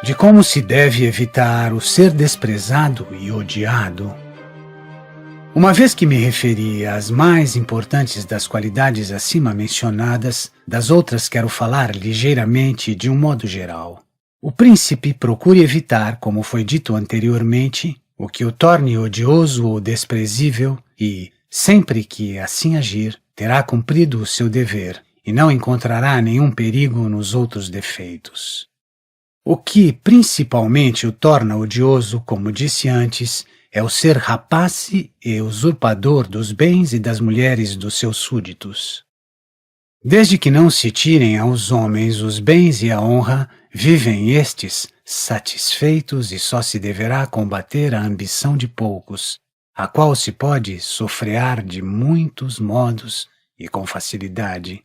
de como se deve evitar o ser desprezado e odiado. Uma vez que me referi às mais importantes das qualidades acima mencionadas, das outras quero falar ligeiramente de um modo geral. O príncipe procure evitar, como foi dito anteriormente, o que o torne odioso ou desprezível e, sempre que assim agir, terá cumprido o seu dever e não encontrará nenhum perigo nos outros defeitos. O que principalmente o torna odioso, como disse antes, é o ser rapace e usurpador dos bens e das mulheres dos seus súditos. Desde que não se tirem aos homens os bens e a honra, vivem estes satisfeitos e só se deverá combater a ambição de poucos, a qual se pode sofrear de muitos modos e com facilidade.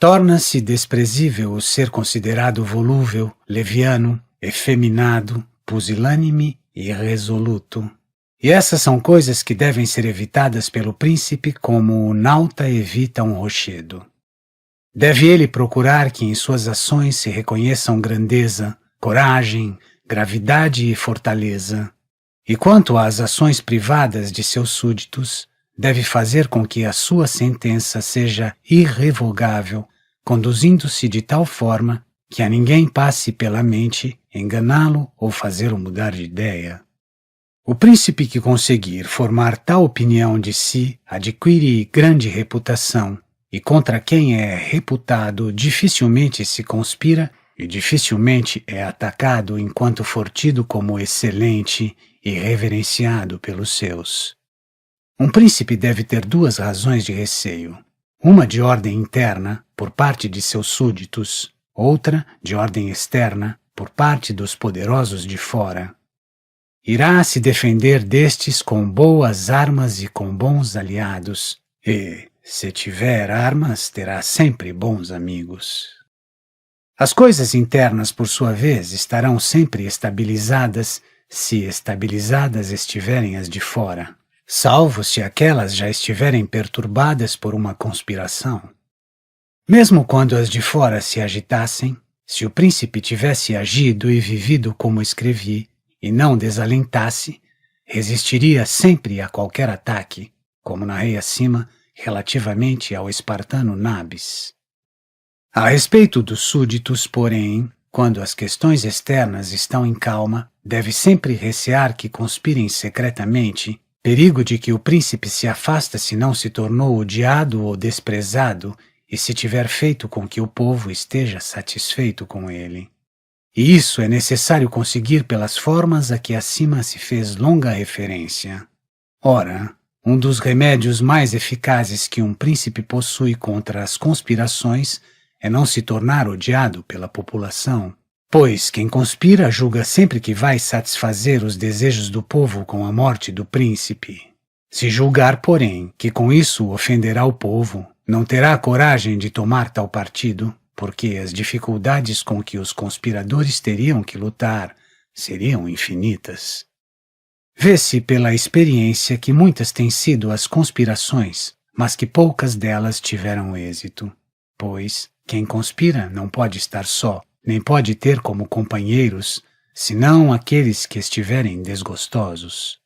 Torna-se desprezível o ser considerado volúvel, leviano, efeminado, pusilânime e irresoluto. E essas são coisas que devem ser evitadas pelo príncipe como o nauta evita um rochedo. Deve ele procurar que em suas ações se reconheçam grandeza, coragem, gravidade e fortaleza. E quanto às ações privadas de seus súditos, deve fazer com que a sua sentença seja irrevogável, conduzindo-se de tal forma que a ninguém passe pela mente enganá-lo ou fazê-lo mudar de ideia. O príncipe que conseguir formar tal opinião de si adquire grande reputação, e contra quem é reputado dificilmente se conspira e dificilmente é atacado enquanto for tido como excelente e reverenciado pelos seus. Um príncipe deve ter duas razões de receio, uma de ordem interna, por parte de seus súditos, outra de ordem externa, por parte dos poderosos de fora. Irá se defender destes com boas armas e com bons aliados, e, se tiver armas, terá sempre bons amigos. As coisas internas, por sua vez, estarão sempre estabilizadas, se estabilizadas estiverem as de fora, salvo se aquelas já estiverem perturbadas por uma conspiração. Mesmo quando as de fora se agitassem, se o príncipe tivesse agido e vivido como escrevi, e não desalentasse, resistiria sempre a qualquer ataque, como narrei acima, relativamente ao espartano Nabis. A respeito dos súditos, porém, quando as questões externas estão em calma, deve sempre recear que conspirem secretamente, perigo de que o príncipe se afasta se não se tornou odiado ou desprezado e se tiver feito com que o povo esteja satisfeito com ele. E isso é necessário conseguir pelas formas a que acima se fez longa referência. Ora, um dos remédios mais eficazes que um príncipe possui contra as conspirações é não se tornar odiado pela população, pois quem conspira julga sempre que vai satisfazer os desejos do povo com a morte do príncipe. Se julgar, porém, que com isso ofenderá o povo, não terá coragem de tomar tal partido, porque as dificuldades com que os conspiradores teriam que lutar seriam infinitas. Vê-se pela experiência que muitas têm sido as conspirações, mas que poucas delas tiveram êxito, pois quem conspira não pode estar só, nem pode ter como companheiros, senão aqueles que estiverem desgostosos.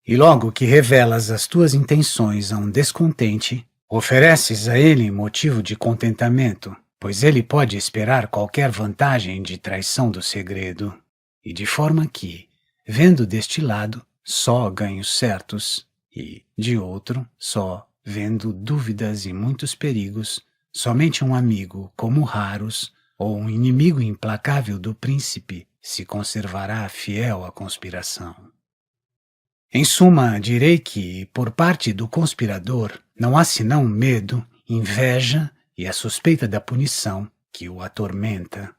E logo que revelas as tuas intenções a um descontente, ofereces a ele motivo de contentamento, pois ele pode esperar qualquer vantagem de traição do segredo, e de forma que, vendo deste lado só ganhos certos, e, de outro, só vendo dúvidas e muitos perigos, somente um amigo, como raros, ou um inimigo implacável do príncipe, se conservará fiel à conspiração. Em suma, direi que, por parte do conspirador, não há senão medo, inveja e a suspeita da punição que o atormenta.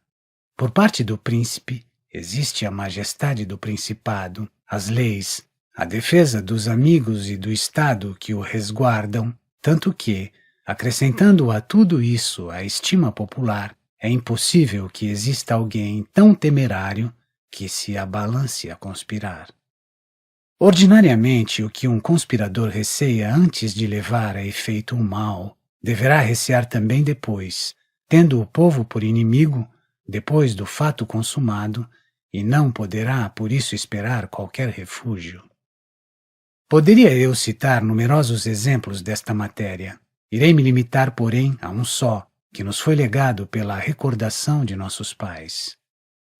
Por parte do príncipe, existe a majestade do principado, as leis, a defesa dos amigos e do Estado que o resguardam, tanto que, acrescentando a tudo isso a estima popular, é impossível que exista alguém tão temerário que se abalance a conspirar. Ordinariamente, o que um conspirador receia antes de levar a efeito o mal, deverá recear também depois, tendo o povo por inimigo, depois do fato consumado, e não poderá, por isso, esperar qualquer refúgio. Poderia eu citar numerosos exemplos desta matéria. Irei me limitar, porém, a um só, que nos foi legado pela recordação de nossos pais.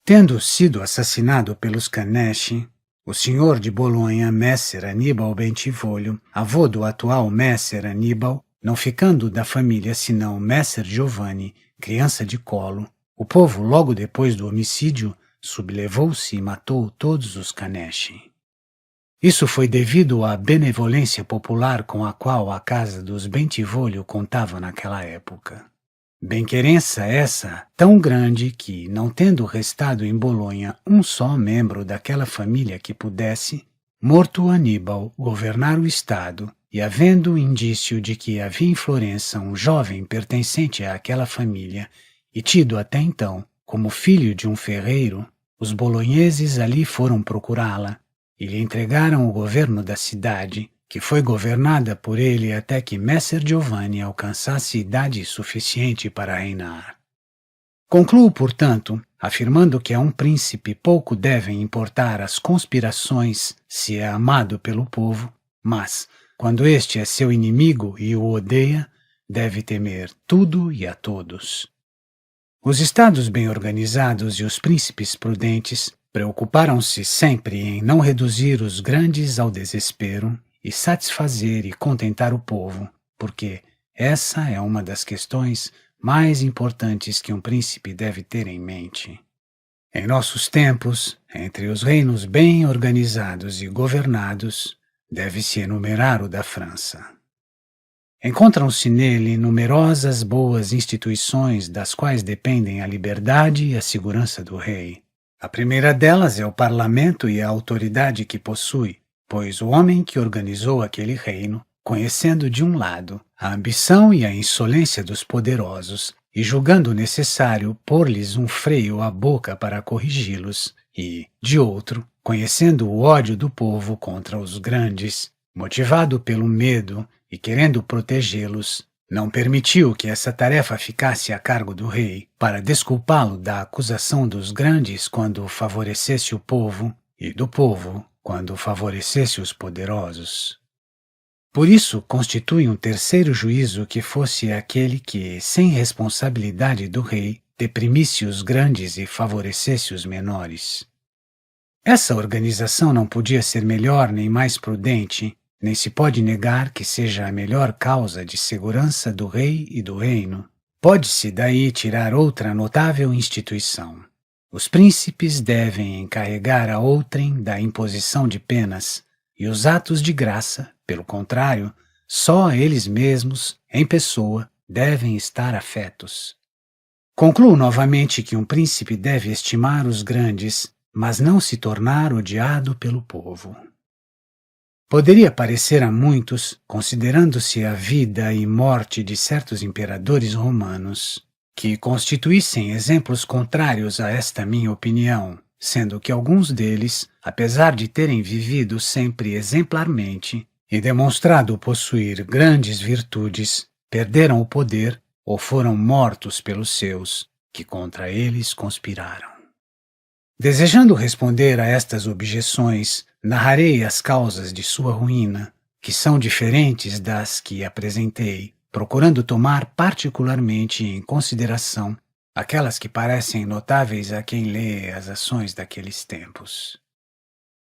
Tendo sido assassinado pelos Canesci, o senhor de Bolonha, Messer Aníbal Bentivoglio, avô do atual Messer Aníbal, não ficando da família senão Messer Giovanni, criança de colo, o povo, logo depois do homicídio, sublevou-se e matou todos os Canesci. Isso foi devido à benevolência popular com a qual a casa dos Bentivoglio contava naquela época. Benquerença essa tão grande que, não tendo restado em Bolonha um só membro daquela família que pudesse, morto Aníbal, governar o estado, e havendo indício de que havia em Florença um jovem pertencente àquela família, e tido até então como filho de um ferreiro, os bolonheses ali foram procurá-la, e lhe entregaram o governo da cidade, que foi governada por ele até que Messer Giovanni alcançasse idade suficiente para reinar. Concluo, portanto, afirmando que a um príncipe pouco devem importar as conspirações se é amado pelo povo, mas, quando este é seu inimigo e o odeia, deve temer tudo e a todos. Os estados bem organizados e os príncipes prudentes preocuparam-se sempre em não reduzir os grandes ao desespero e satisfazer e contentar o povo, porque essa é uma das questões mais importantes que um príncipe deve ter em mente. Em nossos tempos, entre os reinos bem organizados e governados, deve-se enumerar o da França. Encontram-se nele numerosas boas instituições das quais dependem a liberdade e a segurança do rei. A primeira delas é o parlamento e a autoridade que possui, pois o homem que organizou aquele reino, conhecendo de um lado a ambição e a insolência dos poderosos, e julgando necessário pôr-lhes um freio à boca para corrigi-los, e, de outro, conhecendo o ódio do povo contra os grandes, motivado pelo medo e querendo protegê-los, não permitiu que essa tarefa ficasse a cargo do rei, para desculpá-lo da acusação dos grandes quando favorecesse o povo, e do povo quando favorecesse os poderosos. Por isso, constitui um terceiro juízo que fosse aquele que, sem responsabilidade do rei, deprimisse os grandes e favorecesse os menores. Essa organização não podia ser melhor nem mais prudente, nem se pode negar que seja a melhor causa de segurança do rei e do reino. Pode-se daí tirar outra notável instituição. Os príncipes devem encarregar a outrem da imposição de penas, e os atos de graça, pelo contrário, só a eles mesmos, em pessoa, devem estar afetos. Concluo novamente que um príncipe deve estimar os grandes, mas não se tornar odiado pelo povo. Poderia parecer a muitos, considerando-se a vida e morte de certos imperadores romanos, que constituíssem exemplos contrários a esta minha opinião, sendo que alguns deles, apesar de terem vivido sempre exemplarmente e demonstrado possuir grandes virtudes, perderam o poder ou foram mortos pelos seus, que contra eles conspiraram. Desejando responder a estas objeções, narrarei as causas de sua ruína, que são diferentes das que apresentei, procurando tomar particularmente em consideração aquelas que parecem notáveis a quem lê as ações daqueles tempos.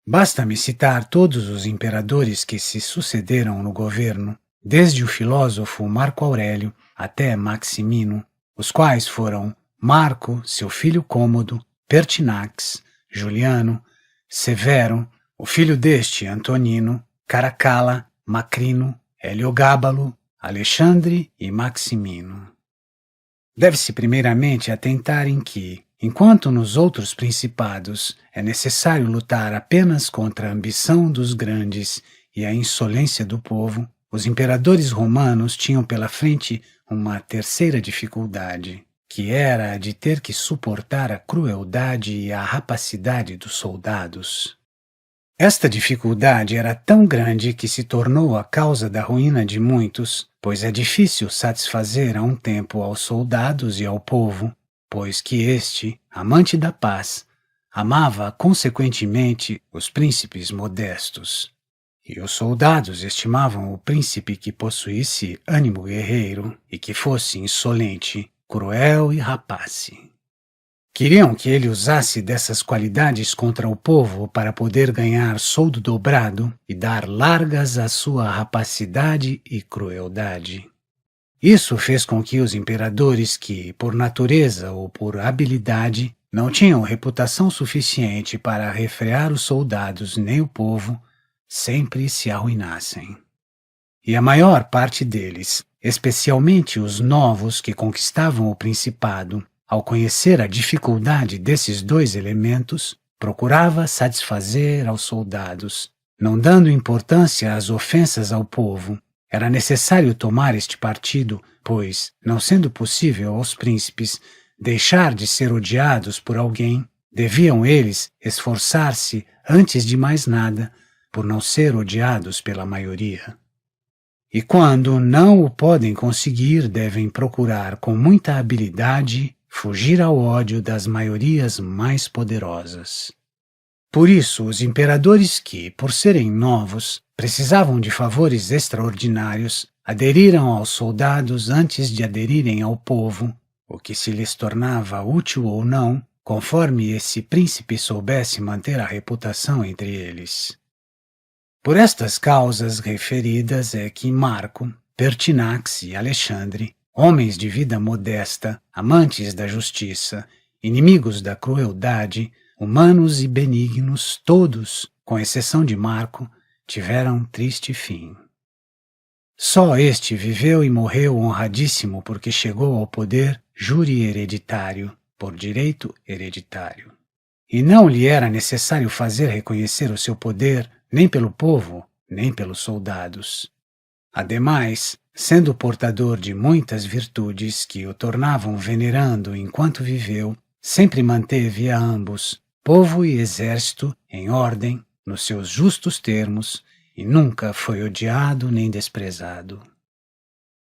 Basta-me citar todos os imperadores que se sucederam no governo, desde o filósofo Marco Aurélio até Maximino, os quais foram Marco, seu filho Cômodo, Pertinax, Juliano, Severo, o filho deste, Antonino, Caracalla, Macrino, Heliogábalo, Alexandre e Maximino. Deve-se primeiramente atentar em que, enquanto nos outros principados é necessário lutar apenas contra a ambição dos grandes e a insolência do povo, os imperadores romanos tinham pela frente uma terceira dificuldade, que era a de ter que suportar a crueldade e a rapacidade dos soldados. Esta dificuldade era tão grande que se tornou a causa da ruína de muitos, pois é difícil satisfazer a um tempo aos soldados e ao povo, pois que este, amante da paz, amava consequentemente os príncipes modestos. E os soldados estimavam o príncipe que possuísse ânimo guerreiro e que fosse insolente, cruel e rapace. Queriam que ele usasse dessas qualidades contra o povo para poder ganhar soldo dobrado e dar largas à sua rapacidade e crueldade. Isso fez com que os imperadores que, por natureza ou por habilidade, não tinham reputação suficiente para refrear os soldados nem o povo, sempre se arruinassem. E a maior parte deles, especialmente os novos que conquistavam o principado, ao conhecer a dificuldade desses dois elementos, procurava satisfazer aos soldados, não dando importância às ofensas ao povo. Era necessário tomar este partido, pois, não sendo possível aos príncipes deixar de ser odiados por alguém, deviam eles esforçar-se, antes de mais nada, por não ser odiados pela maioria. E quando não o podem conseguir, devem procurar com muita habilidade fugir ao ódio das maiorias mais poderosas. Por isso, os imperadores que, por serem novos, precisavam de favores extraordinários, aderiram aos soldados antes de aderirem ao povo, o que se lhes tornava útil ou não, conforme esse príncipe soubesse manter a reputação entre eles. Por estas causas referidas é que Marco, Pertinax e Alexandre, homens de vida modesta, amantes da justiça, inimigos da crueldade, humanos e benignos, todos, com exceção de Marco, tiveram triste fim. Só este viveu e morreu honradíssimo porque chegou ao poder júri hereditário, por direito hereditário. E não lhe era necessário fazer reconhecer o seu poder nem pelo povo, nem pelos soldados. Ademais, sendo portador de muitas virtudes que o tornavam venerando enquanto viveu, sempre manteve a ambos, povo e exército, em ordem, nos seus justos termos, e nunca foi odiado nem desprezado.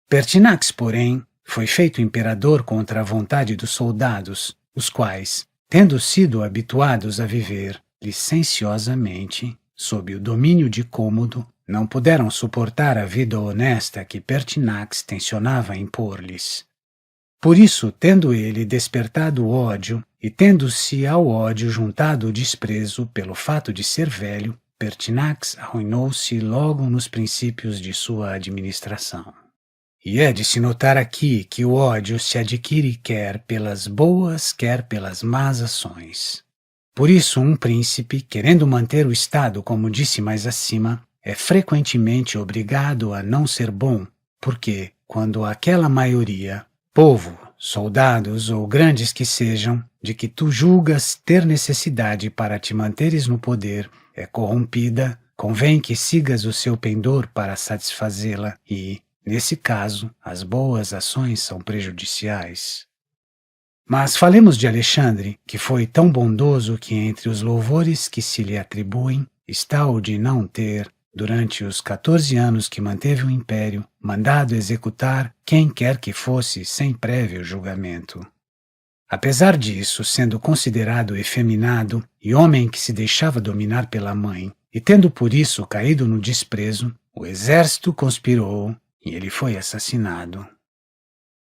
Pertinax, porém, foi feito imperador contra a vontade dos soldados, os quais, tendo sido habituados a viver licenciosamente, sob o domínio de Cômodo, não puderam suportar a vida honesta que Pertinax tencionava impor-lhes. Por isso, tendo ele despertado o ódio, e tendo-se ao ódio juntado o desprezo pelo fato de ser velho, Pertinax arruinou-se logo nos princípios de sua administração. E é de se notar aqui que o ódio se adquire quer pelas boas, quer pelas más ações. Por isso, um príncipe, querendo manter o Estado, como disse mais acima, é frequentemente obrigado a não ser bom, porque, quando aquela maioria, povo, soldados ou grandes que sejam, de que tu julgas ter necessidade para te manteres no poder, é corrompida, convém que sigas o seu pendor para satisfazê-la e, nesse caso, as boas ações são prejudiciais. Mas falemos de Alexandre, que foi tão bondoso que entre os louvores que se lhe atribuem está o de não ter, durante os 14 anos que manteve o império, mandado executar quem quer que fosse sem prévio julgamento. Apesar disso, sendo considerado efeminado e homem que se deixava dominar pela mãe, e tendo por isso caído no desprezo, o exército conspirou e ele foi assassinado.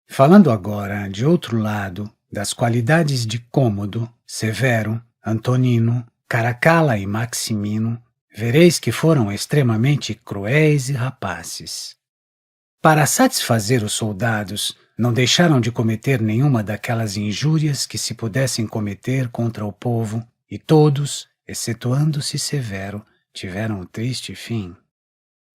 Falando agora, de outro lado, das qualidades de Cômodo, Severo, Antonino, Caracalla e Maximino, vereis que foram extremamente cruéis e rapaces. Para satisfazer os soldados, não deixaram de cometer nenhuma daquelas injúrias que se pudessem cometer contra o povo, e todos, excetuando-se Severo, tiveram um triste fim.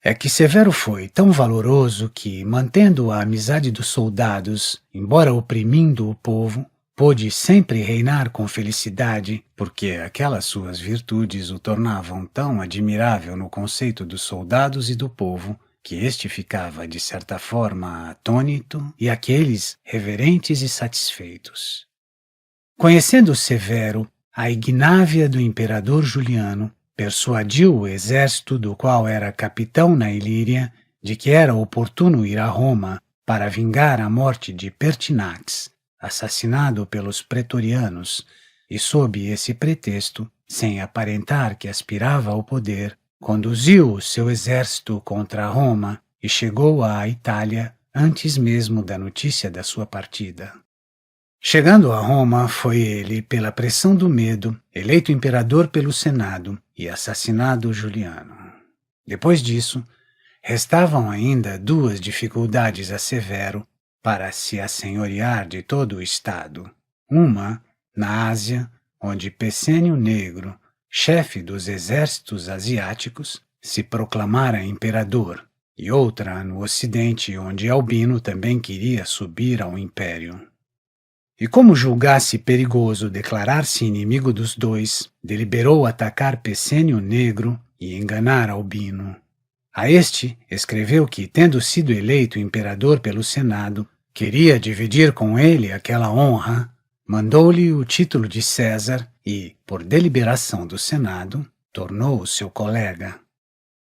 É que Severo foi tão valoroso que, mantendo a amizade dos soldados, embora oprimindo o povo, pôde sempre reinar com felicidade, porque aquelas suas virtudes o tornavam tão admirável no conceito dos soldados e do povo, que este ficava, de certa forma, atônito, e aqueles reverentes e satisfeitos. Conhecendo Severo, a ignávia do imperador Juliano, persuadiu o exército do qual era capitão na Ilíria de que era oportuno ir a Roma para vingar a morte de Pertinax, assassinado pelos pretorianos, e sob esse pretexto, sem aparentar que aspirava ao poder, conduziu o seu exército contra Roma e chegou à Itália antes mesmo da notícia da sua partida. Chegando a Roma, foi ele, pela pressão do medo, eleito imperador pelo Senado e assassinado Juliano. Depois disso, restavam ainda duas dificuldades a Severo para se assenhorear de todo o Estado. Uma, na Ásia, onde Pescenio Negro, chefe dos exércitos asiáticos, se proclamara imperador, e outra no Ocidente, onde Albino também queria subir ao império. E como julgasse perigoso declarar-se inimigo dos dois, deliberou atacar Pescenio Negro e enganar Albino. A este escreveu que, tendo sido eleito imperador pelo Senado, queria dividir com ele aquela honra, mandou-lhe o título de César e, por deliberação do Senado, tornou-o seu colega.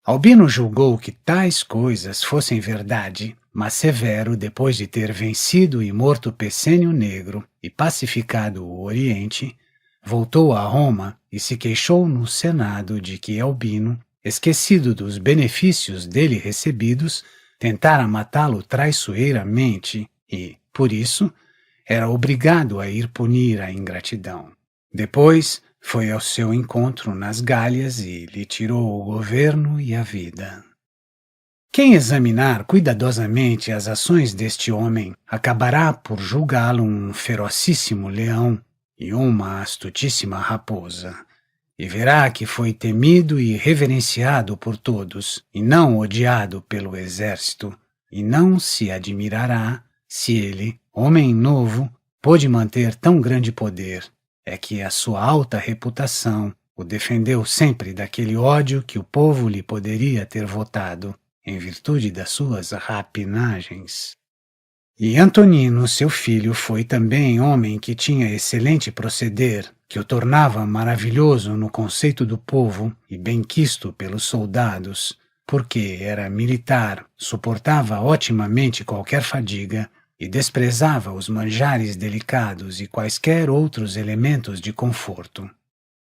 Albino julgou que tais coisas fossem verdade, mas Severo, depois de ter vencido e morto Pescenio Negro e pacificado o Oriente, voltou a Roma e se queixou no Senado de que Albino, esquecido dos benefícios dele recebidos, tentara matá-lo traiçoeiramente e, por isso, era obrigado a ir punir a ingratidão. Depois, foi ao seu encontro nas Gálias e lhe tirou o governo e a vida. Quem examinar cuidadosamente as ações deste homem acabará por julgá-lo um ferocíssimo leão e uma astutíssima raposa, e verá que foi temido e reverenciado por todos, e não odiado pelo exército, e não se admirará se ele, homem novo, pôde manter tão grande poder. É que a sua alta reputação o defendeu sempre daquele ódio que o povo lhe poderia ter votado, em virtude das suas rapinagens. E Antonino, seu filho, foi também homem que tinha excelente proceder, que o tornava maravilhoso no conceito do povo e benquisto pelos soldados, porque era militar, suportava otimamente qualquer fadiga, e desprezava os manjares delicados e quaisquer outros elementos de conforto.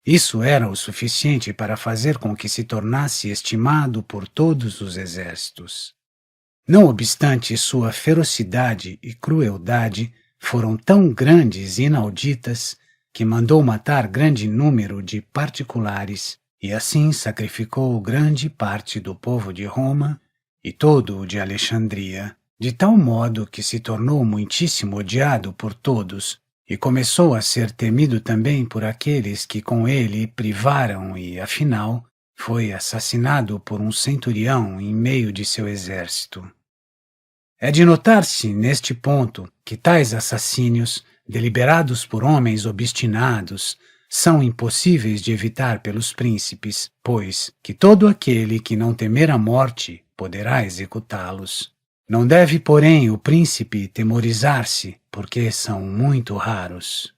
Isso era o suficiente para fazer com que se tornasse estimado por todos os exércitos. Não obstante, sua ferocidade e crueldade foram tão grandes e inauditas que mandou matar grande número de particulares e assim sacrificou grande parte do povo de Roma e todo o de Alexandria, de tal modo que se tornou muitíssimo odiado por todos e começou a ser temido também por aqueles que com ele privaram e, afinal, foi assassinado por um centurião em meio de seu exército. É de notar-se, neste ponto, que tais assassínios, deliberados por homens obstinados, são impossíveis de evitar pelos príncipes, pois que todo aquele que não temer a morte poderá executá-los. Não deve, porém, o príncipe temorizar-se, porque são muito raros.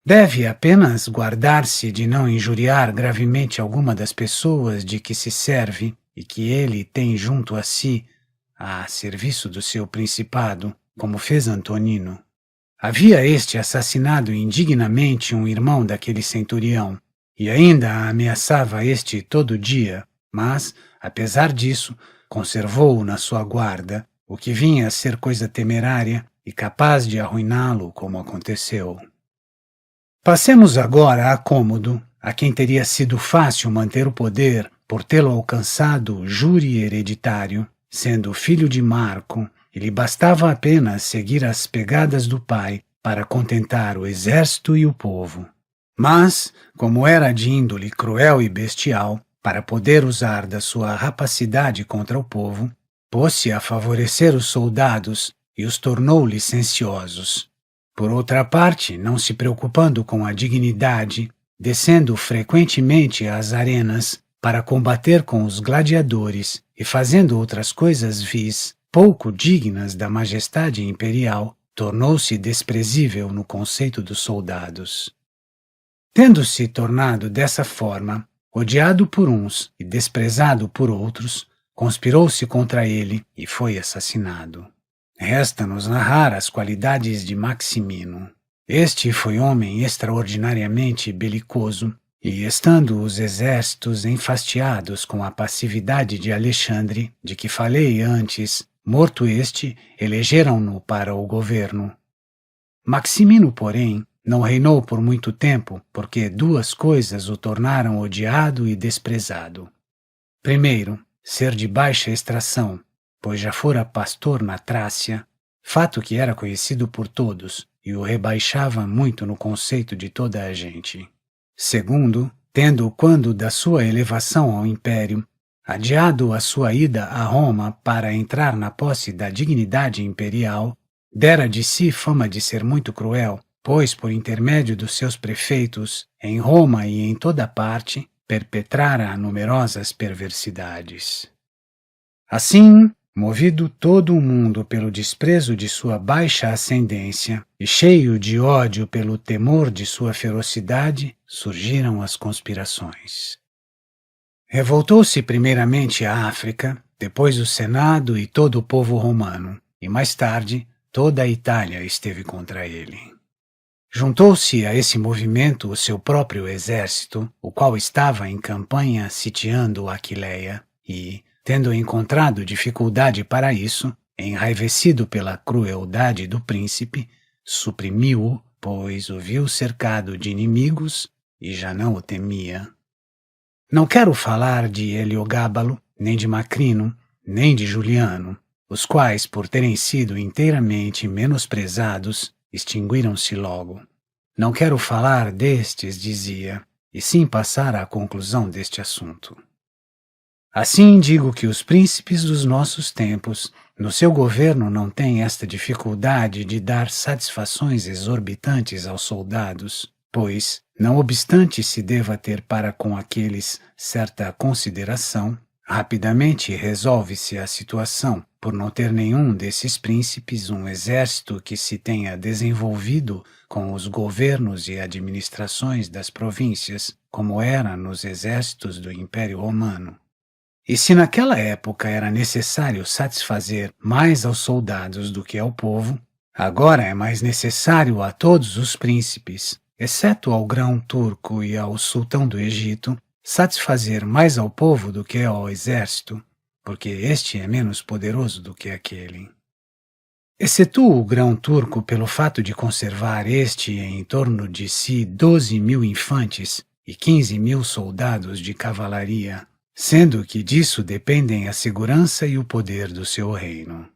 Deve apenas guardar-se de não injuriar gravemente alguma das pessoas de que se serve e que ele tem junto a si, a serviço do seu principado, como fez Antonino. Havia este assassinado indignamente um irmão daquele centurião, e ainda ameaçava este todo dia, mas, apesar disso, conservou-o na sua guarda, o que vinha a ser coisa temerária e capaz de arruiná-lo, como aconteceu. Passemos agora a Cômodo, a quem teria sido fácil manter o poder por tê-lo alcançado júri hereditário, sendo filho de Marco, e lhe bastava apenas seguir as pegadas do pai para contentar o exército e o povo. Mas, como era de índole cruel e bestial, para poder usar da sua rapacidade contra o povo, pôs-se a favorecer os soldados e os tornou licenciosos. Por outra parte, não se preocupando com a dignidade, descendo frequentemente às arenas para combater com os gladiadores e fazendo outras coisas vis, pouco dignas da majestade imperial, tornou-se desprezível no conceito dos soldados. Tendo-se tornado dessa forma, odiado por uns e desprezado por outros, conspirou-se contra ele e foi assassinado. Resta-nos narrar as qualidades de Maximino. Este foi homem extraordinariamente belicoso, e estando os exércitos enfastiados com a passividade de Alexandre, de que falei antes, morto este, elegeram-no para o governo. Maximino, porém, não reinou por muito tempo, porque duas coisas o tornaram odiado e desprezado. Primeiro, ser de baixa extração, pois já fora pastor na Trácia, fato que era conhecido por todos e o rebaixava muito no conceito de toda a gente. Segundo, tendo, quando da sua elevação ao império, adiado a sua ida a Roma para entrar na posse da dignidade imperial, dera de si fama de ser muito cruel, pois, por intermédio dos seus prefeitos, em Roma e em toda parte, perpetrara numerosas perversidades. Assim, movido todo o mundo pelo desprezo de sua baixa ascendência e cheio de ódio pelo temor de sua ferocidade, surgiram as conspirações. Revoltou-se primeiramente a África, depois o Senado e todo o povo romano, e mais tarde toda a Itália esteve contra ele. Juntou-se a esse movimento o seu próprio exército, o qual estava em campanha sitiando Aquileia, e, tendo encontrado dificuldade para isso, enraivecido pela crueldade do príncipe, suprimiu-o, pois o viu cercado de inimigos e já não o temia. Não quero falar de Heliogábalo, nem de Macrino, nem de Juliano, os quais, por terem sido inteiramente menosprezados, extinguiram-se logo. Não quero falar destes, dizia, e sim passar à conclusão deste assunto. Assim digo que os príncipes dos nossos tempos, no seu governo, não têm esta dificuldade de dar satisfações exorbitantes aos soldados, pois, não obstante se deva ter para com aqueles certa consideração, rapidamente resolve-se a situação, por não ter nenhum desses príncipes um exército que se tenha desenvolvido com os governos e administrações das províncias, como era nos exércitos do Império Romano. E se naquela época era necessário satisfazer mais aos soldados do que ao povo, agora é mais necessário a todos os príncipes, exceto ao grão-turco e ao sultão do Egito, satisfazer mais ao povo do que ao exército, porque este é menos poderoso do que aquele. Excetuo o grão-turco pelo fato de conservar este em torno de si 12.000 infantes e 15.000 soldados de cavalaria, sendo que disso dependem a segurança e o poder do seu reino.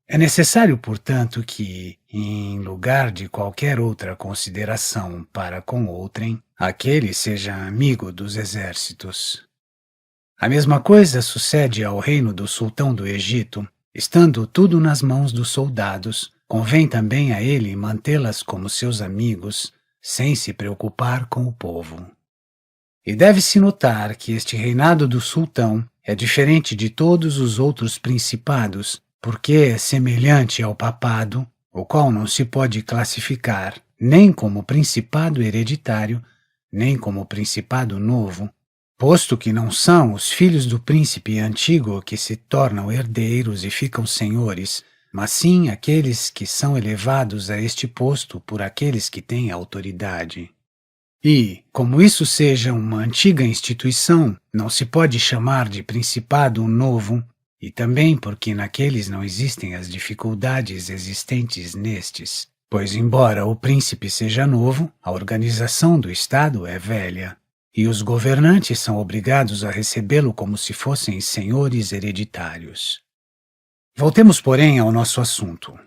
É necessário, portanto, que, em lugar de qualquer outra consideração para com outrem, aquele seja amigo dos exércitos. A mesma coisa sucede ao reino do sultão do Egito. Estando tudo nas mãos dos soldados, convém também a ele mantê-las como seus amigos, sem se preocupar com o povo. E deve-se notar que este reinado do sultão é diferente de todos os outros principados, porque é semelhante ao papado, o qual não se pode classificar nem como principado hereditário, nem como principado novo, posto que não são os filhos do príncipe antigo que se tornam herdeiros e ficam senhores, mas sim aqueles que são elevados a este posto por aqueles que têm autoridade. E, como isso seja uma antiga instituição, não se pode chamar de principado novo, e também porque naqueles não existem as dificuldades existentes nestes, pois embora o príncipe seja novo, a organização do Estado é velha, e os governantes são obrigados a recebê-lo como se fossem senhores hereditários. Voltemos, porém, ao nosso assunto.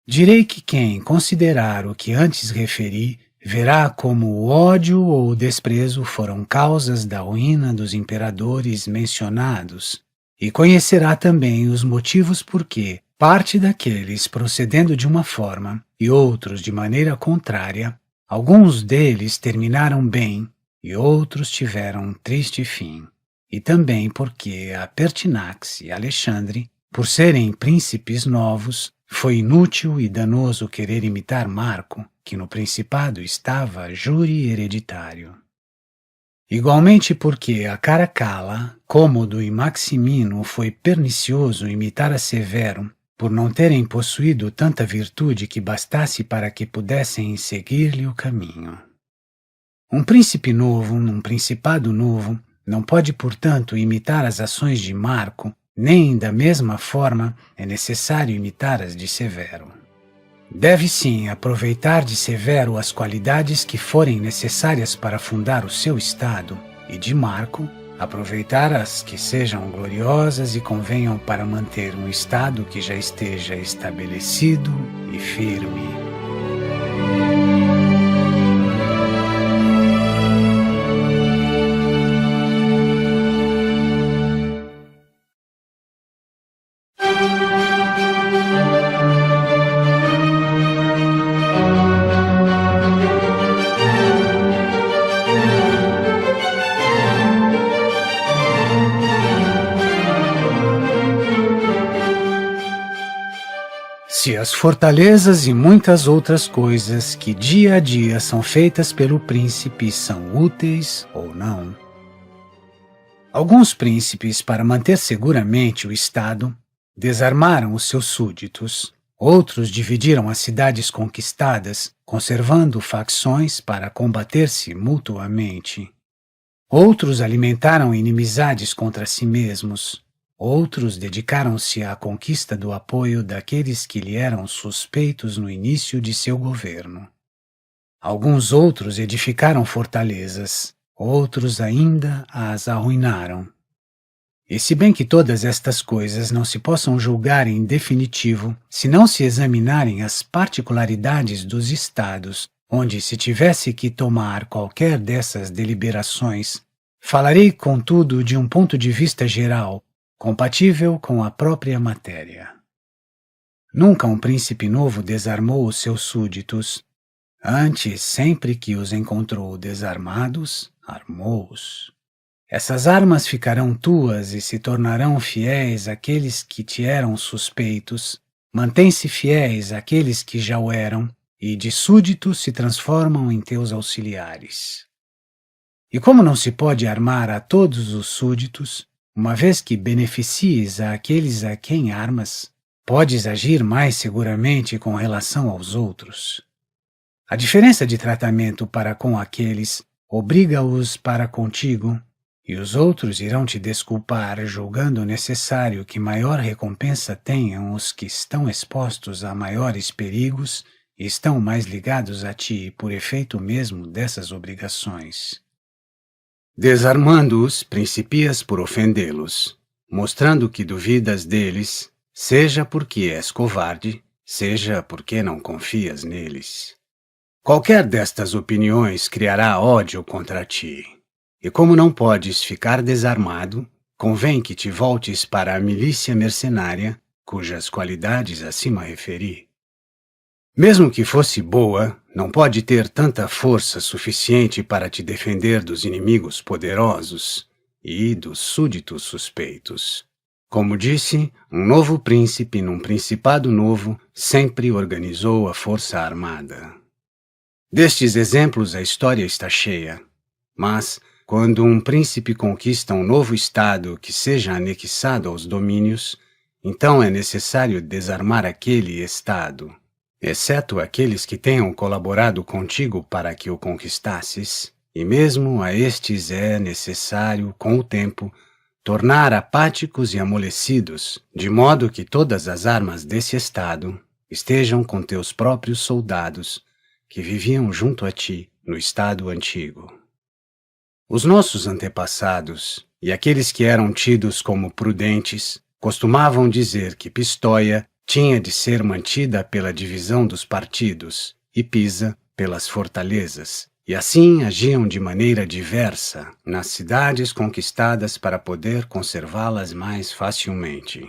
Direi que quem considerar o que antes referi, verá como o ódio ou o desprezo foram causas da ruína dos imperadores mencionados, e conhecerá também os motivos por que parte daqueles procedendo de uma forma e outros de maneira contrária, alguns deles terminaram bem e outros tiveram um triste fim, e também porque a Pertinax e Alexandre, por serem príncipes novos, foi inútil e danoso querer imitar Marco, que no principado estava júri hereditário. Igualmente porque a Caracalla, Cômodo e Maximino foi pernicioso imitar a Severo, por não terem possuído tanta virtude que bastasse para que pudessem seguir-lhe o caminho. Um príncipe novo, num principado novo, não pode, portanto, imitar as ações de Marco, nem, da mesma forma, é necessário imitar as de Severo. Deve, sim, aproveitar de Severo as qualidades que forem necessárias para fundar o seu Estado, e de Marco, aproveitar as que sejam gloriosas e convenham para manter um Estado que já esteja estabelecido e firme. Se as fortalezas e muitas outras coisas que dia a dia são feitas pelo príncipe são úteis ou não. Alguns príncipes, para manter seguramente o Estado, desarmaram os seus súditos. Outros dividiram as cidades conquistadas, conservando facções para combater-se mutuamente. Outros alimentaram inimizades contra si mesmos. Outros dedicaram-se à conquista do apoio daqueles que lhe eram suspeitos no início de seu governo. Alguns outros edificaram fortalezas, outros ainda as arruinaram. E se bem que todas estas coisas não se possam julgar em definitivo, se não se examinarem as particularidades dos estados, onde se tivesse que tomar qualquer dessas deliberações, falarei, contudo, de um ponto de vista geral, compatível com a própria matéria. Nunca um príncipe novo desarmou os seus súditos. Antes, sempre que os encontrou desarmados, armou-os. Essas armas ficarão tuas e se tornarão fiéis àqueles que te eram suspeitos. Mantém-se fiéis àqueles que já o eram, e de súditos se transformam em teus auxiliares. E como não se pode armar a todos os súditos, uma vez que beneficies àqueles a quem armas, podes agir mais seguramente com relação aos outros. A diferença de tratamento para com aqueles obriga-os para contigo, e os outros irão te desculpar, julgando necessário que maior recompensa tenham os que estão expostos a maiores perigos e estão mais ligados a ti por efeito mesmo dessas obrigações. Desarmando-os, principias por ofendê-los, mostrando que duvidas deles, seja porque és covarde, seja porque não confias neles. Qualquer destas opiniões criará ódio contra ti, e como não podes ficar desarmado, convém que te voltes para a milícia mercenária, cujas qualidades acima referi. Mesmo que fosse boa, não pode ter tanta força suficiente para te defender dos inimigos poderosos e dos súditos suspeitos. Como disse, um novo príncipe num principado novo sempre organizou a força armada. Destes exemplos a história está cheia, mas, quando um príncipe conquista um novo estado que seja anexado aos domínios, então é necessário desarmar aquele estado, exceto aqueles que tenham colaborado contigo para que o conquistasses, e mesmo a estes é necessário, com o tempo, tornar apáticos e amolecidos, de modo que todas as armas desse estado estejam com teus próprios soldados, que viviam junto a ti no estado antigo. Os nossos antepassados, e aqueles que eram tidos como prudentes, costumavam dizer que Pistoia tinha de ser mantida pela divisão dos partidos e Pisa pelas fortalezas, e assim agiam de maneira diversa nas cidades conquistadas para poder conservá-las mais facilmente.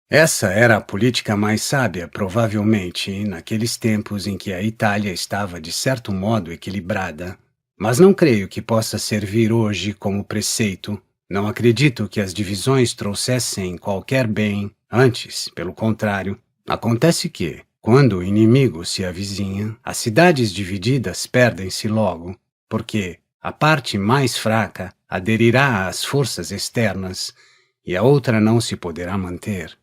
Essa era a política mais sábia, provavelmente, naqueles tempos em que a Itália estava de certo modo equilibrada, mas não creio que possa servir hoje como preceito. Não acredito que as divisões trouxessem qualquer bem. Antes, pelo contrário, acontece que, quando o inimigo se avizinha, as cidades divididas perdem-se logo, porque a parte mais fraca aderirá às forças externas e a outra não se poderá manter.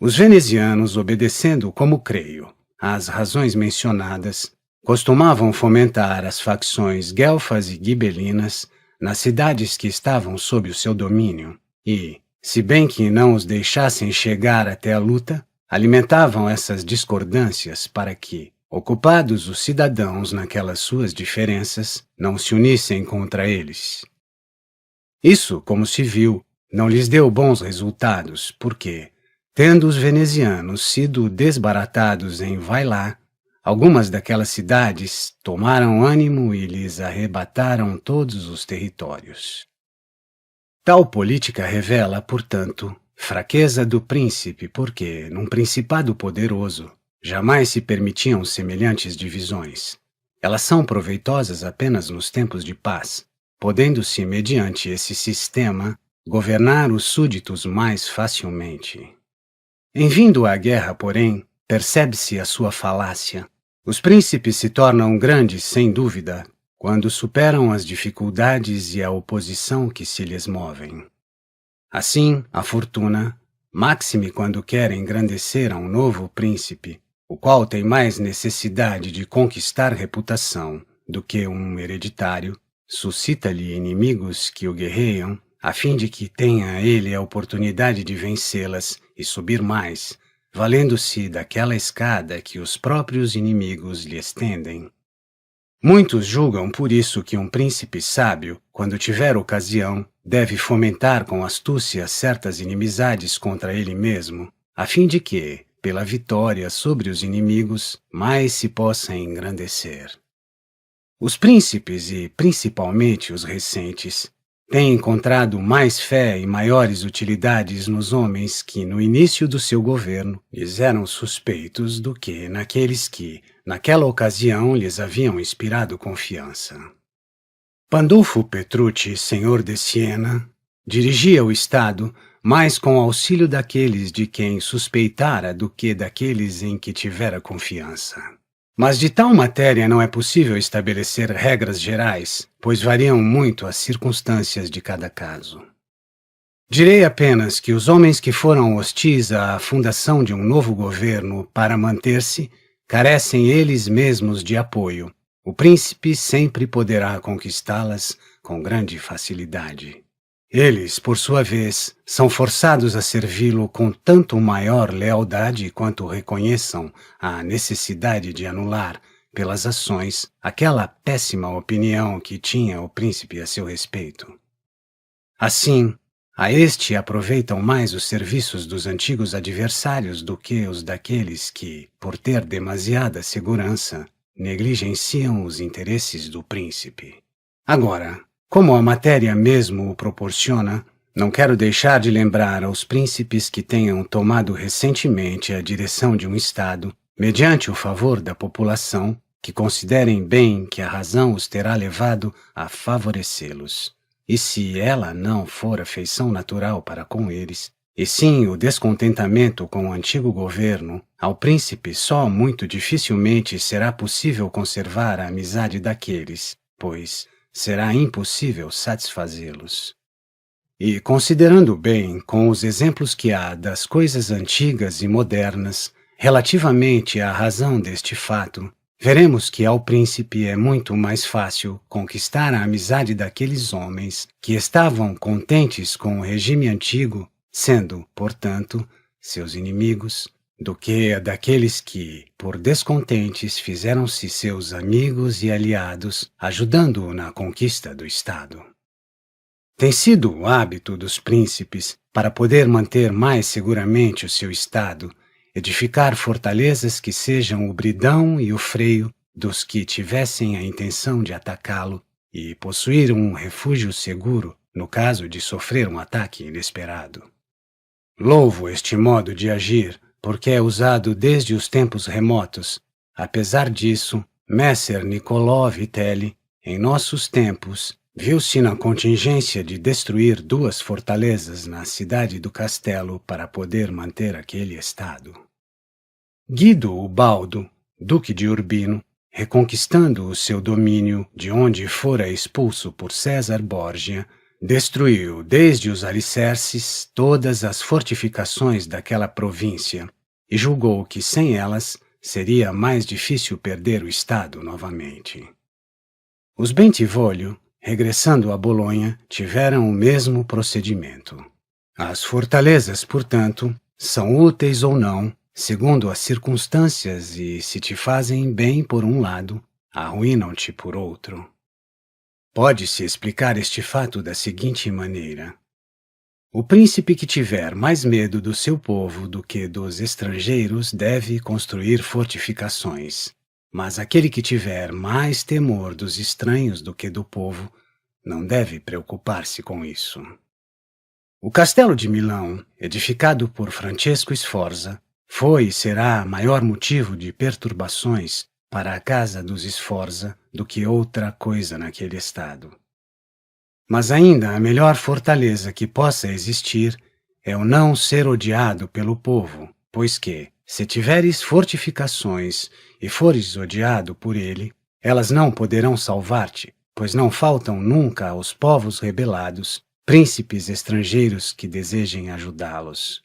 Os venezianos, obedecendo, como creio, às razões mencionadas, costumavam fomentar as facções guelfas e gibelinas nas cidades que estavam sob o seu domínio e, se bem que não os deixassem chegar até a luta, alimentavam essas discordâncias para que, ocupados os cidadãos naquelas suas diferenças, não se unissem contra eles. Isso, como se viu, não lhes deu bons resultados, porque, tendo os venezianos sido desbaratados em Vailá, algumas daquelas cidades tomaram ânimo e lhes arrebataram todos os territórios. Tal política revela, portanto, fraqueza do príncipe, porque, num principado poderoso, jamais se permitiam semelhantes divisões. Elas são proveitosas apenas nos tempos de paz, podendo-se, mediante esse sistema, governar os súditos mais facilmente. Em vindo à guerra, porém, percebe-se a sua falácia. Os príncipes se tornam grandes, sem dúvida, quando superam as dificuldades e a oposição que se lhes movem. Assim, a fortuna, máxime quando quer engrandecer a um novo príncipe, o qual tem mais necessidade de conquistar reputação do que um hereditário, suscita-lhe inimigos que o guerreiam, a fim de que tenha ele a oportunidade de vencê-las e subir mais, valendo-se daquela escada que os próprios inimigos lhe estendem. Muitos julgam por isso que um príncipe sábio, quando tiver ocasião, deve fomentar com astúcia certas inimizades contra ele mesmo, a fim de que, pela vitória sobre os inimigos, mais se possa engrandecer. Os príncipes, e principalmente os recentes, têm encontrado mais fé e maiores utilidades nos homens que, no início do seu governo, lhes eram suspeitos do que naqueles que, naquela ocasião, lhes haviam inspirado confiança. Pandulfo Petrucci, senhor de Siena, dirigia o Estado mais com auxílio daqueles de quem suspeitara do que daqueles em que tivera confiança. Mas de tal matéria não é possível estabelecer regras gerais, pois variam muito as circunstâncias de cada caso. Direi apenas que os homens que foram hostis à fundação de um novo governo para manter-se, carecem eles mesmos de apoio. O príncipe sempre poderá conquistá-las com grande facilidade. Eles, por sua vez, são forçados a servi-lo com tanto maior lealdade quanto reconheçam a necessidade de anular, pelas ações, aquela péssima opinião que tinha o príncipe a seu respeito. Assim, a este aproveitam mais os serviços dos antigos adversários do que os daqueles que, por ter demasiada segurança, negligenciam os interesses do príncipe. Agora, como a matéria mesmo o proporciona, não quero deixar de lembrar aos príncipes que tenham tomado recentemente a direção de um Estado, mediante o favor da população, que considerem bem que a razão os terá levado a favorecê-los. E se ela não for a feição natural para com eles, e sim o descontentamento com o antigo governo, ao príncipe só muito dificilmente será possível conservar a amizade daqueles, pois será impossível satisfazê-los. E, considerando bem, com os exemplos que há das coisas antigas e modernas, relativamente à razão deste fato, veremos que ao príncipe é muito mais fácil conquistar a amizade daqueles homens que estavam contentes com o regime antigo, sendo, portanto, seus inimigos, do que a daqueles que, por descontentes, fizeram-se seus amigos e aliados, ajudando-o na conquista do Estado. Tem sido o hábito dos príncipes, para poder manter mais seguramente o seu Estado, edificar fortalezas que sejam o bridão e o freio dos que tivessem a intenção de atacá-lo e possuir um refúgio seguro no caso de sofrer um ataque inesperado. Louvo este modo de agir, porque é usado desde os tempos remotos. Apesar disso, Messer Niccolò Vitelli, em nossos tempos, viu-se na contingência de destruir 2 fortalezas na cidade do castelo para poder manter aquele estado. Guido Ubaldo, duque de Urbino, reconquistando o seu domínio de onde fora expulso por César Borgia, Destruiu, desde os alicerces, todas as fortificações daquela província e julgou que sem elas seria mais difícil perder o estado novamente. Os Bentivoglio, regressando a Bolonha, tiveram o mesmo procedimento. As fortalezas, portanto, são úteis ou não, segundo as circunstâncias, e se te fazem bem por um lado, arruinam-te por outro. Pode-se explicar este fato da seguinte maneira: o príncipe que tiver mais medo do seu povo do que dos estrangeiros deve construir fortificações, mas aquele que tiver mais temor dos estranhos do que do povo não deve preocupar-se com isso. O castelo de Milão, edificado por Francesco Sforza, foi e será maior motivo de perturbações para a casa dos Sforza do que outra coisa naquele estado. Mas ainda a melhor fortaleza que possa existir é o não ser odiado pelo povo, pois que, se tiveres fortificações e fores odiado por ele, elas não poderão salvar-te, pois não faltam nunca aos povos rebelados príncipes estrangeiros que desejem ajudá-los.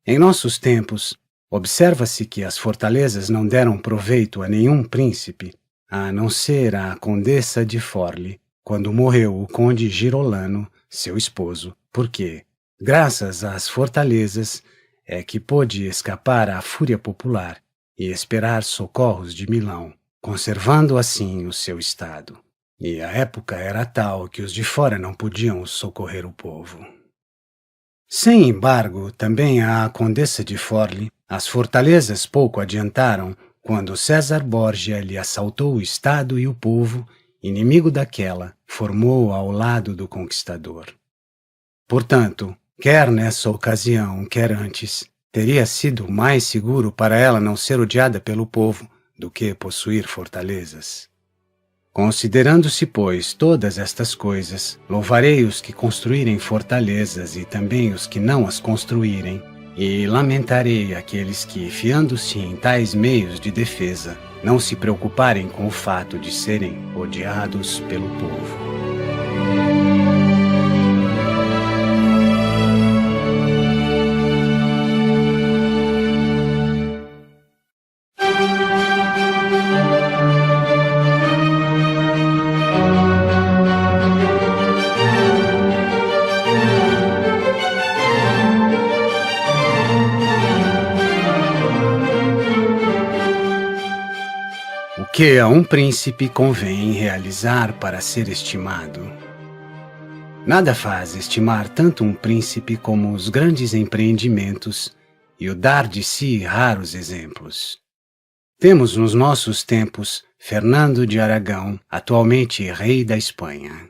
Em nossos tempos, observa-se que as fortalezas não deram proveito a nenhum príncipe, a não ser à condessa de Forli, quando morreu o conde Girolamo, seu esposo, porque, graças às fortalezas, é que pôde escapar à fúria popular e esperar socorros de Milão, conservando assim o seu estado. E a época era tal que os de fora não podiam socorrer o povo. Sem embargo, também à condessa de Forli, as fortalezas pouco adiantaram quando César Borgia lhe assaltou o estado e o povo, inimigo daquela, formou ao lado do conquistador. Portanto, quer nessa ocasião, quer antes, teria sido mais seguro para ela não ser odiada pelo povo do que possuir fortalezas. Considerando-se, pois, todas estas coisas, louvarei os que construírem fortalezas e também os que não as construírem, e lamentarei aqueles que, fiando-se em tais meios de defesa, não se preocuparem com o fato de serem odiados pelo povo. O que a um príncipe convém realizar para ser estimado? Nada faz estimar tanto um príncipe como os grandes empreendimentos e o dar de si raros exemplos. Temos nos nossos tempos Fernando de Aragão, atualmente rei da Espanha.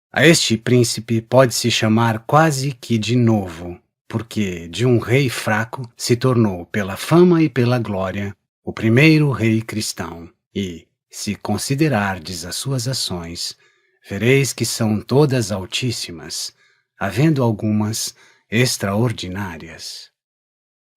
A este príncipe pode-se chamar quase que de novo, porque de um rei fraco se tornou, pela fama e pela glória, o primeiro rei cristão. E, se considerardes as suas ações, vereis que são todas altíssimas, havendo algumas extraordinárias.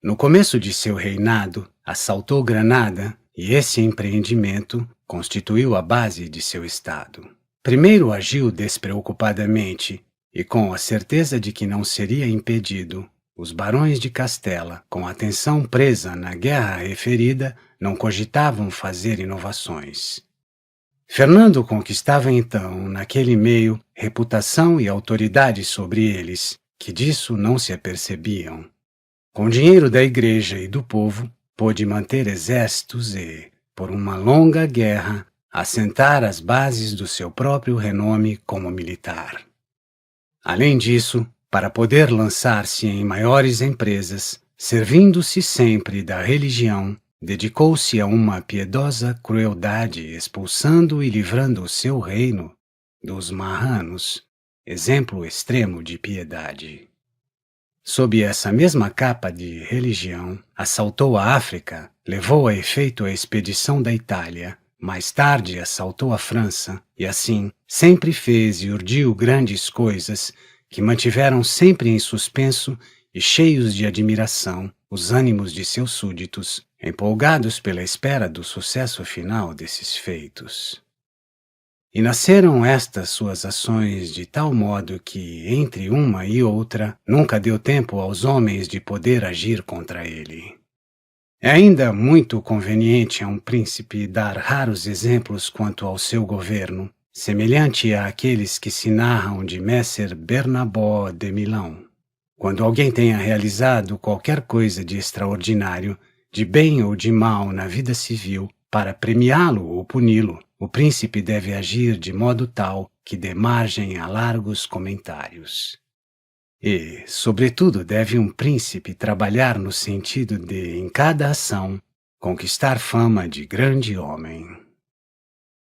No começo de seu reinado, assaltou Granada e esse empreendimento constituiu a base de seu estado. Primeiro agiu despreocupadamente e com a certeza de que não seria impedido. Os barões de Castela, com a atenção presa na guerra referida, não cogitavam fazer inovações. Fernando conquistava então, naquele meio, reputação e autoridade sobre eles, que disso não se apercebiam. Com dinheiro da igreja e do povo, pôde manter exércitos e, por uma longa guerra, assentar as bases do seu próprio renome como militar. Além disso, para poder lançar-se em maiores empresas, servindo-se sempre da religião, dedicou-se a uma piedosa crueldade, expulsando e livrando o seu reino dos marranos, exemplo extremo de piedade. Sob essa mesma capa de religião, assaltou a África, levou a efeito a expedição da Itália, mais tarde assaltou a França, e assim sempre fez e urdiu grandes coisas que mantiveram sempre em suspenso e cheios de admiração os ânimos de seus súditos, empolgados pela espera do sucesso final desses feitos. E nasceram estas suas ações de tal modo que, entre uma e outra, nunca deu tempo aos homens de poder agir contra ele. É ainda muito conveniente a um príncipe dar raros exemplos quanto ao seu governo, semelhante àqueles que se narram de Messer Bernabó de Milão. Quando alguém tenha realizado qualquer coisa de extraordinário, de bem ou de mal na vida civil, para premiá-lo ou puni-lo, o príncipe deve agir de modo tal que dê margem a largos comentários. E, sobretudo, deve um príncipe trabalhar no sentido de, em cada ação, conquistar fama de grande homem.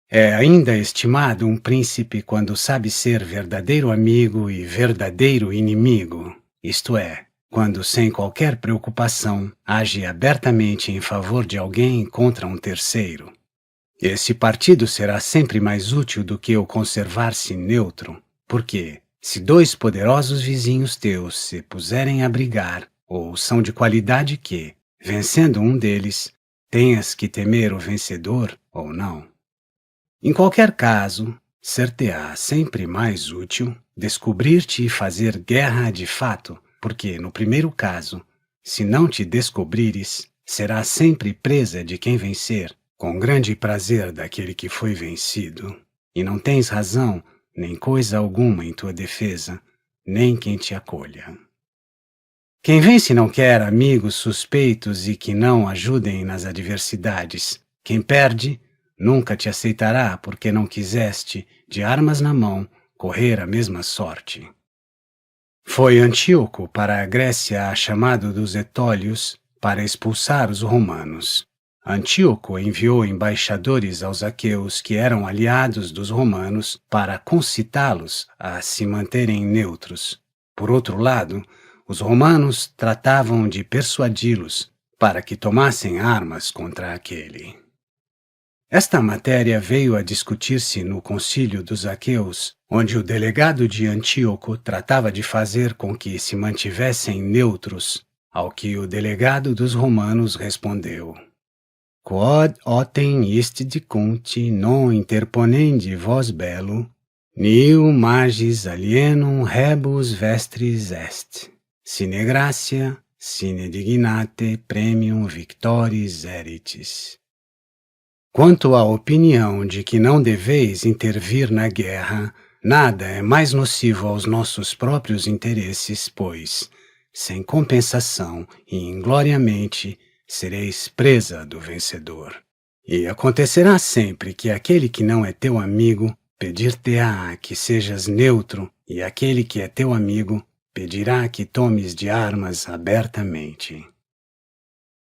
É ainda estimado um príncipe quando sabe ser verdadeiro amigo e verdadeiro inimigo, isto é, quando sem qualquer preocupação age abertamente em favor de alguém contra um terceiro. Esse partido será sempre mais útil do que o conservar-se neutro, porque, se dois poderosos vizinhos teus se puserem a brigar, ou são de qualidade que, vencendo um deles, tenhas que temer o vencedor ou não. Em qualquer caso, ser-te-á sempre mais útil descobrir-te e fazer guerra de fato, porque, no primeiro caso, se não te descobrires, serás sempre presa de quem vencer, com grande prazer daquele que foi vencido, e não tens razão nem coisa alguma em tua defesa, nem quem te acolha. Quem vence não quer amigos suspeitos e que não ajudem nas adversidades. Quem perde nunca te aceitará porque não quiseste, de armas na mão, correr a mesma sorte. Foi Antíoco para a Grécia a chamado dos Etólios para expulsar os romanos. Antíoco enviou embaixadores aos aqueus que eram aliados dos romanos para concitá-los a se manterem neutros. Por outro lado, os romanos tratavam de persuadi-los para que tomassem armas contra aquele. Esta matéria veio a discutir-se no concílio dos aqueus, onde o delegado de Antíoco tratava de fazer com que se mantivessem neutros, ao que o delegado dos romanos respondeu: Quod otem ist dicunti non interponendi vos bello, nil magis alienum rebus vestris est, sine gratia, sine dignate premium victoris eritis. Quanto à opinião de que não deveis intervir na guerra, nada é mais nocivo aos nossos próprios interesses, pois, sem compensação e ingloriamente, sereis presa do vencedor. E acontecerá sempre que aquele que não é teu amigo pedir-te-á que sejas neutro, e aquele que é teu amigo pedirá que tomes de armas abertamente.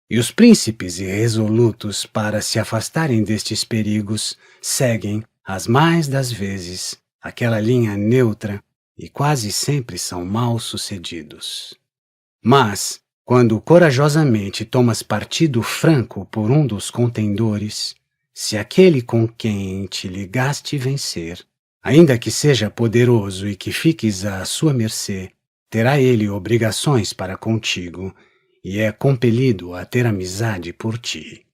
E os príncipes irresolutos, para se afastarem destes perigos, seguem, as mais das vezes, aquela linha neutra e quase sempre são mal-sucedidos. Mas, quando corajosamente tomas partido franco por um dos contendores, se aquele com quem te ligaste vencer, ainda que seja poderoso e que fiques à sua mercê, terá ele obrigações para contigo, e é compelido a ter amizade por ti.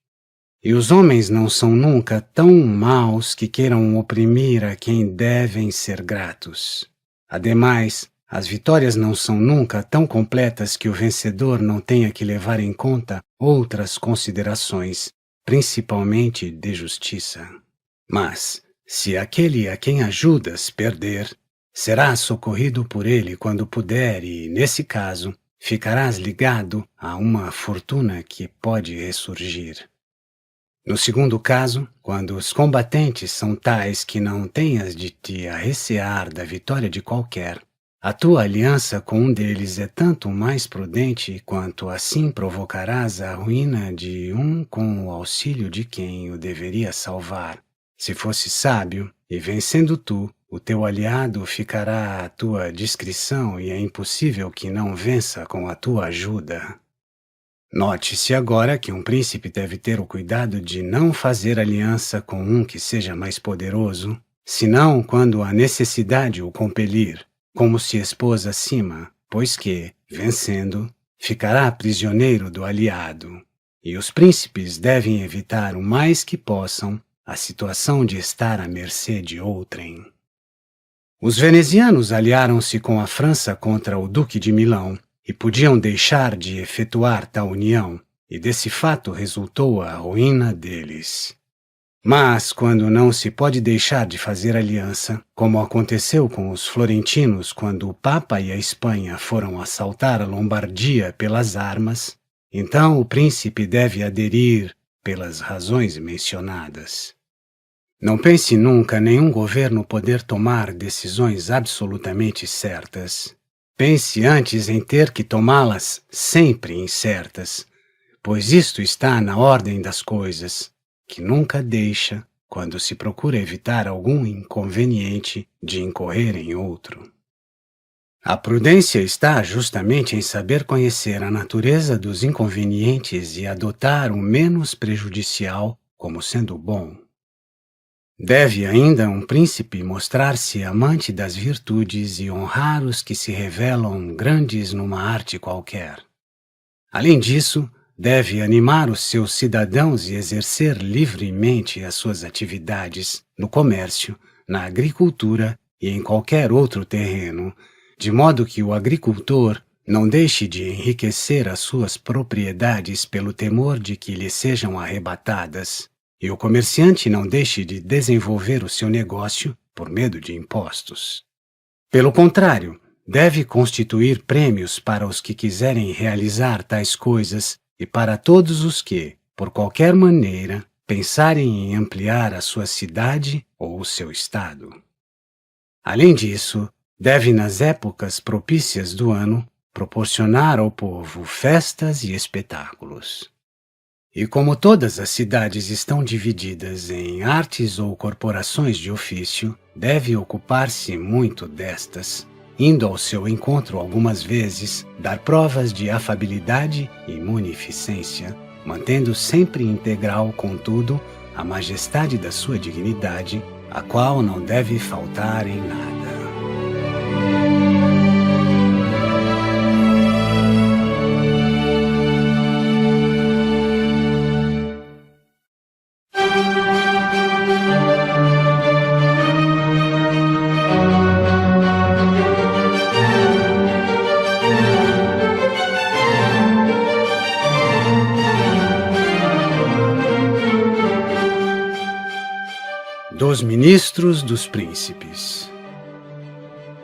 E os homens não são nunca tão maus que queiram oprimir a quem devem ser gratos. Ademais, as vitórias não são nunca tão completas que o vencedor não tenha que levar em conta outras considerações, principalmente de justiça. Mas, se aquele a quem ajudas perder, serás socorrido por ele quando puder e, nesse caso, ficarás ligado a uma fortuna que pode ressurgir. No segundo caso, quando os combatentes são tais que não tenhas de te arrecear da vitória de qualquer, a tua aliança com um deles é tanto mais prudente quanto assim provocarás a ruína de um com o auxílio de quem o deveria salvar. Se fosse sábio, e vencendo tu, o teu aliado ficará à tua discrição e é impossível que não vença com a tua ajuda. Note-se agora que um príncipe deve ter o cuidado de não fazer aliança com um que seja mais poderoso, senão quando a necessidade o compelir, como se expôs acima, pois que, vencendo, ficará prisioneiro do aliado. E os príncipes devem evitar o mais que possam a situação de estar à mercê de outrem. Os venezianos aliaram-se com a França contra o Duque de Milão e podiam deixar de efetuar tal união, e desse fato resultou a ruína deles. Mas, quando não se pode deixar de fazer aliança, como aconteceu com os florentinos quando o Papa e a Espanha foram assaltar a Lombardia pelas armas, então o príncipe deve aderir pelas razões mencionadas. Não pense nunca nenhum governo poder tomar decisões absolutamente certas. Pense antes em ter que tomá-las sempre incertas, pois isto está na ordem das coisas, que nunca deixa, quando se procura evitar algum inconveniente, de incorrer em outro. A prudência está justamente em saber conhecer a natureza dos inconvenientes e adotar o menos prejudicial como sendo bom. Deve ainda um príncipe mostrar-se amante das virtudes e honrar os que se revelam grandes numa arte qualquer. Além disso, deve animar os seus cidadãos e exercer livremente as suas atividades no comércio, na agricultura e em qualquer outro terreno, de modo que o agricultor não deixe de enriquecer as suas propriedades pelo temor de que lhe sejam arrebatadas, e o comerciante não deixe de desenvolver o seu negócio por medo de impostos. Pelo contrário, deve constituir prêmios para os que quiserem realizar tais coisas e para todos os que, por qualquer maneira, pensarem em ampliar a sua cidade ou o seu estado. Além disso, deve nas épocas propícias do ano proporcionar ao povo festas e espetáculos. E como todas as cidades estão divididas em artes ou corporações de ofício, deve ocupar-se muito destas, indo ao seu encontro algumas vezes, dar provas de afabilidade e munificência, mantendo sempre integral, contudo, a majestade da sua dignidade, a qual não deve faltar em nada. Dos ministros dos príncipes.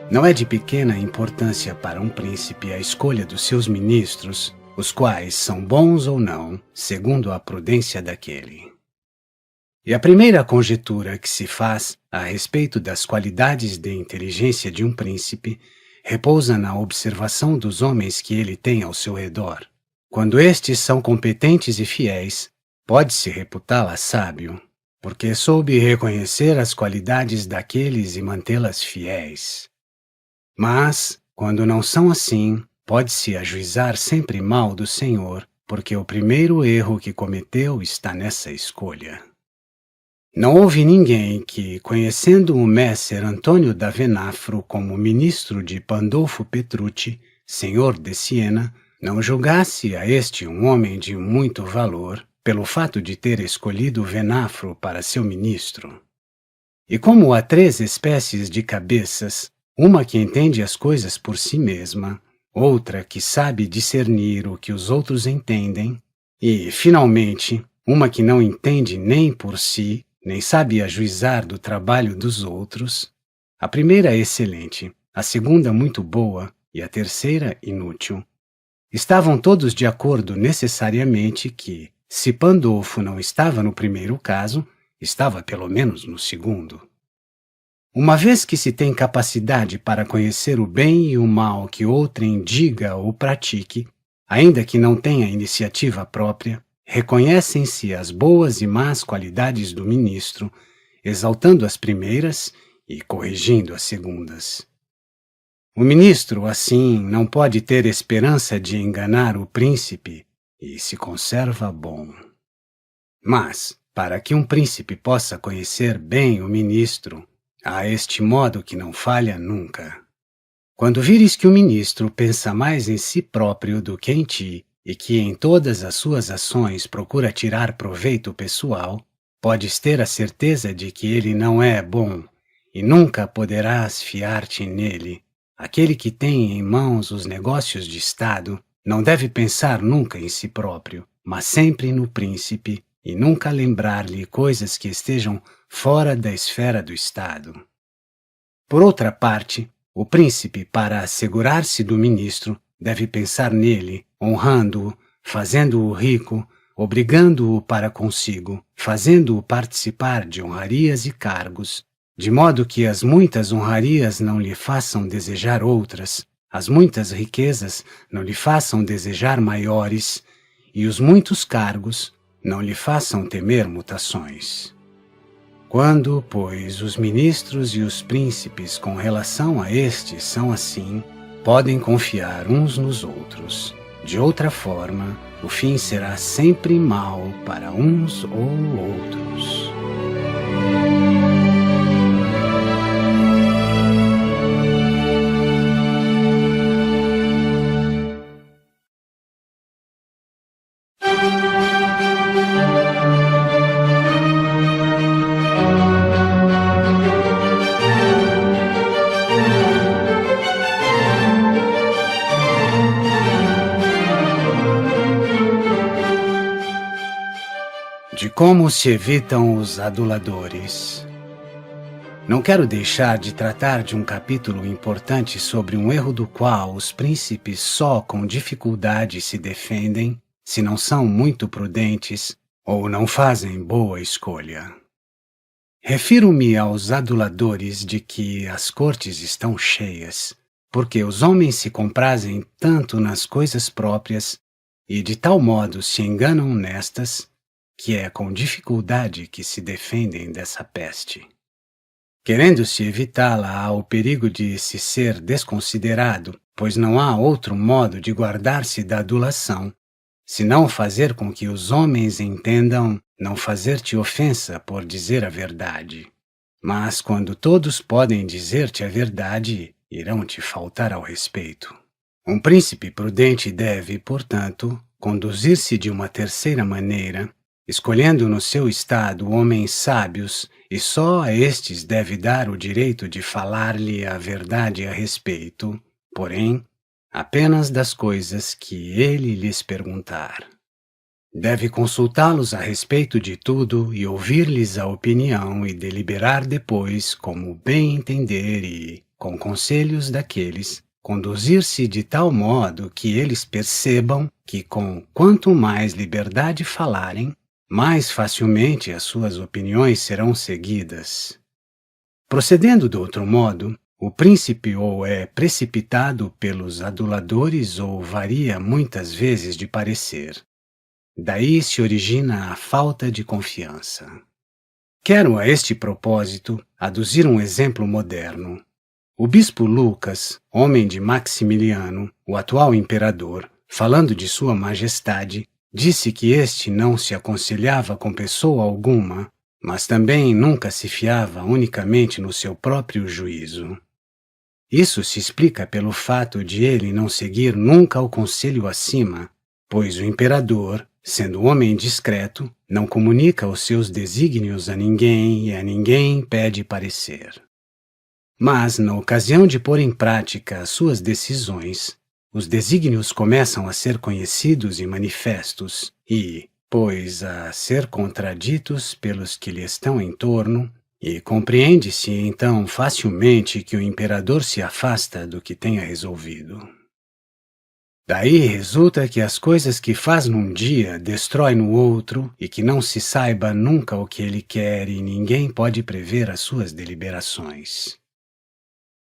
Não é de pequena importância para um príncipe a escolha dos seus ministros, os quais são bons ou não, segundo a prudência daquele. E a primeira conjetura que se faz a respeito das qualidades de inteligência de um príncipe repousa na observação dos homens que ele tem ao seu redor. Quando estes são competentes e fiéis, pode-se reputá-la sábio, porque soube reconhecer as qualidades daqueles e mantê-las fiéis. Mas, quando não são assim, pode-se ajuizar sempre mal do Senhor, porque o primeiro erro que cometeu está nessa escolha. Não houve ninguém que, conhecendo o messer Antônio da Venafro como ministro de Pandolfo Petrucci, senhor de Siena, não julgasse a este um homem de muito valor, pelo fato de ter escolhido Venafro para seu ministro. E como há 3 espécies de cabeças, uma que entende as coisas por si mesma, outra que sabe discernir o que os outros entendem, e, finalmente, uma que não entende nem por si, nem sabe ajuizar do trabalho dos outros, a primeira é excelente, a segunda muito boa e a terceira inútil. Estavam todos de acordo necessariamente que, se Pandolfo não estava no primeiro caso, estava pelo menos no segundo. Uma vez que se tem capacidade para conhecer o bem e o mal que outrem diga ou pratique, ainda que não tenha iniciativa própria, reconhecem-se as boas e más qualidades do ministro, exaltando as primeiras e corrigindo as segundas. O ministro, assim, não pode ter esperança de enganar o príncipe e se conserva bom. Mas, para que um príncipe possa conhecer bem o ministro, há este modo que não falha nunca. Quando vires que o ministro pensa mais em si próprio do que em ti, e que em todas as suas ações procura tirar proveito pessoal, podes ter a certeza de que ele não é bom, e nunca poderás fiar-te nele. Aquele que tem em mãos os negócios de Estado não deve pensar nunca em si próprio, mas sempre no príncipe, e nunca lembrar-lhe coisas que estejam fora da esfera do Estado. Por outra parte, o príncipe, para assegurar-se do ministro, deve pensar nele, honrando-o, fazendo-o rico, obrigando-o para consigo, fazendo-o participar de honrarias e cargos, de modo que as muitas honrarias não lhe façam desejar outras, as muitas riquezas não lhe façam desejar maiores, e os muitos cargos não lhe façam temer mutações. Quando, pois, os ministros e os príncipes com relação a estes são assim, podem confiar uns nos outros. De outra forma, o fim será sempre mau para uns ou outros. De como se evitam os aduladores. Não quero deixar de tratar de um capítulo importante sobre um erro do qual os príncipes só com dificuldade se defendem, se não são muito prudentes ou não fazem boa escolha. Refiro-me aos aduladores de que as cortes estão cheias, porque os homens se comprazem tanto nas coisas próprias e de tal modo se enganam nestas, que é com dificuldade que se defendem dessa peste. Querendo-se evitá-la, há o perigo de se ser desconsiderado, pois não há outro modo de guardar-se da adulação, senão fazer com que os homens entendam não fazer-te ofensa por dizer a verdade. Mas quando todos podem dizer-te a verdade, irão te faltar ao respeito. Um príncipe prudente deve, portanto, conduzir-se de uma terceira maneira, escolhendo no seu estado homens sábios, e só a estes deve dar o direito de falar-lhe a verdade a respeito, porém, apenas das coisas que ele lhes perguntar. Deve consultá-los a respeito de tudo e ouvir-lhes a opinião e deliberar depois como bem entender e, com conselhos daqueles, conduzir-se de tal modo que eles percebam que com quanto mais liberdade falarem, mais facilmente as suas opiniões serão seguidas. Procedendo do outro modo, o príncipe ou é precipitado pelos aduladores ou varia muitas vezes de parecer. Daí se origina a falta de confiança. Quero a este propósito aduzir um exemplo moderno. O bispo Lucas, homem de Maximiliano, o atual imperador, falando de sua majestade, disse que este não se aconselhava com pessoa alguma, mas também nunca se fiava unicamente no seu próprio juízo. Isso se explica pelo fato de ele não seguir nunca o conselho acima, pois o imperador, sendo homem discreto, não comunica os seus desígnios a ninguém e a ninguém pede parecer. Mas, na ocasião de pôr em prática as suas decisões, os desígnios começam a ser conhecidos e manifestos e, pois a ser contraditos pelos que lhe estão em torno, e compreende-se então facilmente que o imperador se afasta do que tenha resolvido. Daí resulta que as coisas que faz num dia destrói no outro e que não se saiba nunca o que ele quer e ninguém pode prever as suas deliberações.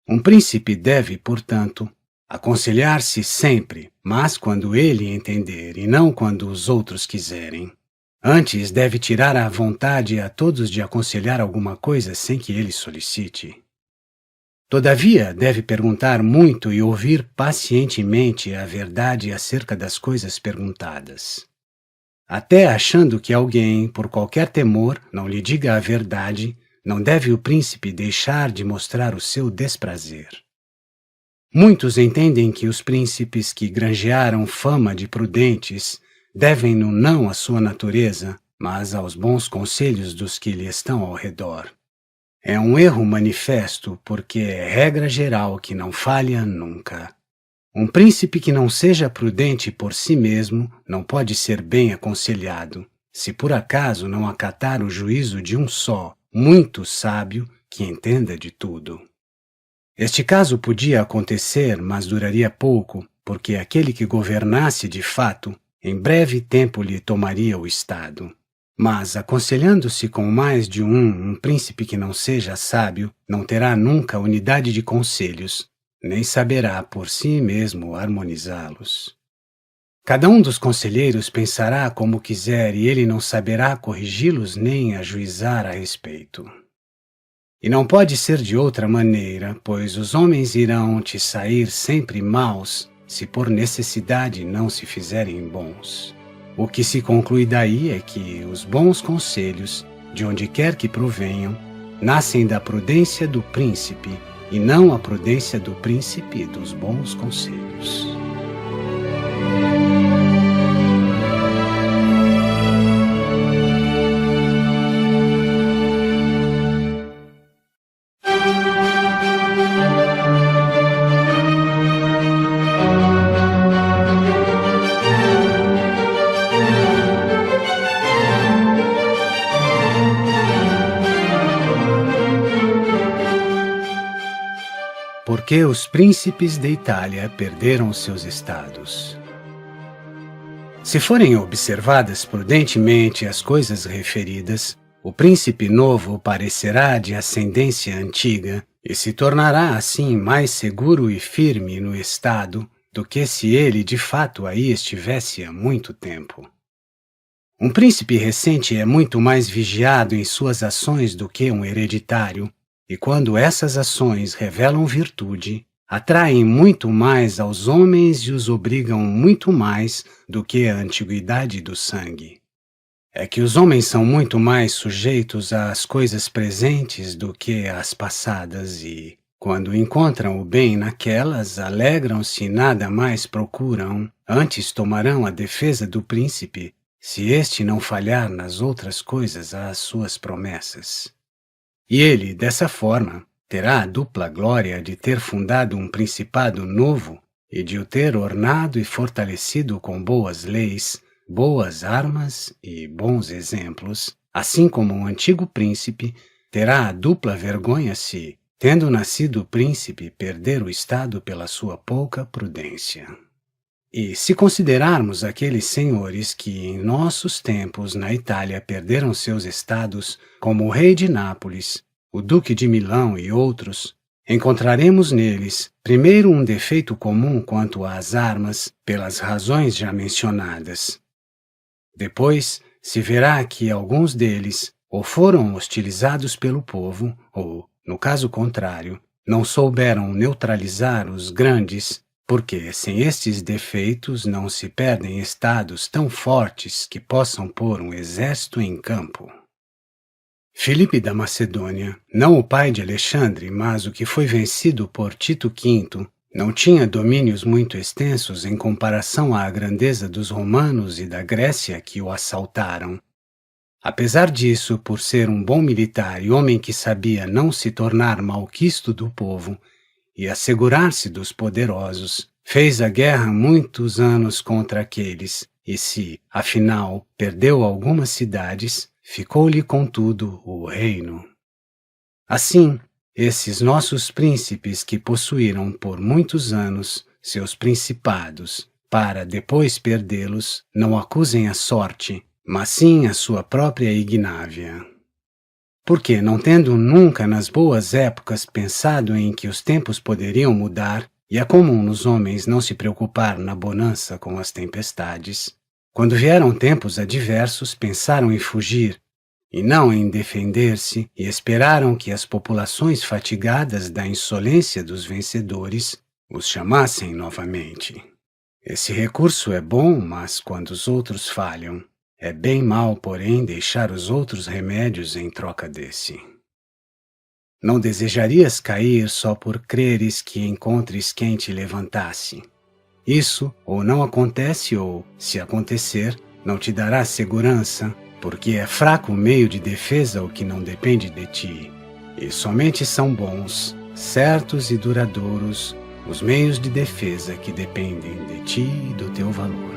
Um príncipe deve, portanto, aconselhar-se sempre, mas quando ele entender e não quando os outros quiserem. Antes deve tirar a vontade a todos de aconselhar alguma coisa sem que ele solicite. Todavia, deve perguntar muito e ouvir pacientemente a verdade acerca das coisas perguntadas. Até achando que alguém, por qualquer temor, não lhe diga a verdade, não deve o príncipe deixar de mostrar o seu desprazer. Muitos entendem que os príncipes que granjearam fama de prudentes devem no não à sua natureza, mas aos bons conselhos dos que lhe estão ao redor. É um erro manifesto, porque é regra geral que não falha nunca. Um príncipe que não seja prudente por si mesmo não pode ser bem aconselhado, se por acaso não acatar o juízo de um só, muito sábio, que entenda de tudo. Este caso podia acontecer, mas duraria pouco, porque aquele que governasse de fato, em breve tempo lhe tomaria o estado. Mas, aconselhando-se com mais de um príncipe que não seja sábio, não terá nunca unidade de conselhos, nem saberá por si mesmo harmonizá-los. Cada um dos conselheiros pensará como quiser e ele não saberá corrigi-los nem ajuizar a respeito. E não pode ser de outra maneira, pois os homens irão te sair sempre maus, se por necessidade não se fizerem bons. O que se conclui daí é que os bons conselhos, de onde quer que provenham, nascem da prudência do príncipe, e não a prudência do príncipe dos bons conselhos. Por que os príncipes da Itália perderam seus estados? Se forem observadas prudentemente as coisas referidas, o príncipe novo parecerá de ascendência antiga e se tornará assim mais seguro e firme no estado do que se ele de fato aí estivesse há muito tempo. Um príncipe recente é muito mais vigiado em suas ações do que um hereditário, e quando essas ações revelam virtude, atraem muito mais aos homens e os obrigam muito mais do que a antiguidade do sangue. É que os homens são muito mais sujeitos às coisas presentes do que às passadas e, quando encontram o bem naquelas, alegram-se e nada mais procuram, antes tomarão a defesa do príncipe, se este não falhar nas outras coisas às suas promessas. E ele, dessa forma, terá a dupla glória de ter fundado um principado novo e de o ter ornado e fortalecido com boas leis, boas armas e bons exemplos, assim como um antigo príncipe terá a dupla vergonha se, tendo nascido príncipe, perder o estado pela sua pouca prudência. E se considerarmos aqueles senhores que em nossos tempos na Itália perderam seus estados, como o rei de Nápoles, o duque de Milão e outros, encontraremos neles, primeiro, um defeito comum quanto às armas, pelas razões já mencionadas. Depois, se verá que alguns deles ou foram hostilizados pelo povo, ou, no caso contrário, não souberam neutralizar os grandes, porque sem estes defeitos não se perdem estados tão fortes que possam pôr um exército em campo. Filipe da Macedônia, não o pai de Alexandre, mas o que foi vencido por Tito V, não tinha domínios muito extensos em comparação à grandeza dos romanos e da Grécia que o assaltaram. Apesar disso, por ser um bom militar e homem que sabia não se tornar malquisto do povo, e assegurar-se dos poderosos, fez a guerra muitos anos contra aqueles, e se, afinal, perdeu algumas cidades, ficou-lhe, contudo, o reino. Assim, esses nossos príncipes que possuíram por muitos anos seus principados, para depois perdê-los, não acusem a sorte, mas sim a sua própria ignávia. Porque, não tendo nunca nas boas épocas pensado em que os tempos poderiam mudar, e é comum nos homens não se preocupar na bonança com as tempestades, quando vieram tempos adversos pensaram em fugir, e não em defender-se, e esperaram que as populações fatigadas da insolência dos vencedores os chamassem novamente. Esse recurso é bom, mas quando os outros falham, é bem mal, porém, deixar os outros remédios em troca desse. Não desejarias cair só por creres que encontres quem te levantasse. Isso ou não acontece ou, se acontecer, não te dará segurança, porque é fraco o meio de defesa o que não depende de ti, e somente são bons, certos e duradouros os meios de defesa que dependem de ti e do teu valor.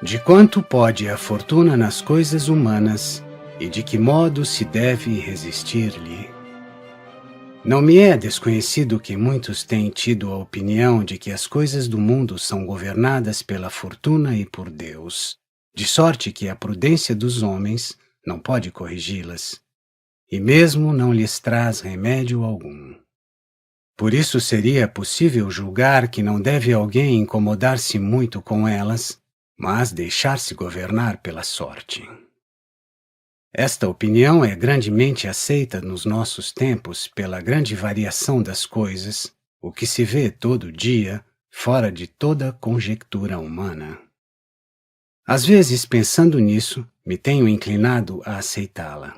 De quanto pode a fortuna nas coisas humanas e de que modo se deve resistir-lhe? Não me é desconhecido que muitos têm tido a opinião de que as coisas do mundo são governadas pela fortuna e por Deus, de sorte que a prudência dos homens não pode corrigi-las, e mesmo não lhes traz remédio algum. Por isso seria possível julgar que não deve alguém incomodar-se muito com elas, mas deixar-se governar pela sorte. Esta opinião é grandemente aceita nos nossos tempos pela grande variação das coisas, o que se vê todo dia, fora de toda conjectura humana. Às vezes, pensando nisso, me tenho inclinado a aceitá-la.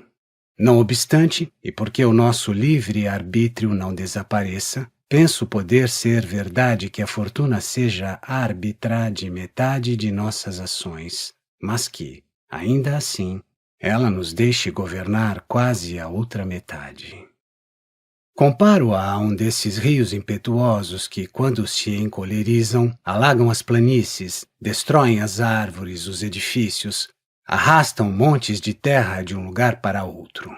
Não obstante, e porque o nosso livre-arbítrio não desapareça, penso poder ser verdade que a fortuna seja árbitra de metade de nossas ações, mas que, ainda assim, ela nos deixe governar quase a outra metade. Comparo-a a um desses rios impetuosos que, quando se encolerizam, alagam as planícies, destroem as árvores, os edifícios, arrastam montes de terra de um lugar para outro.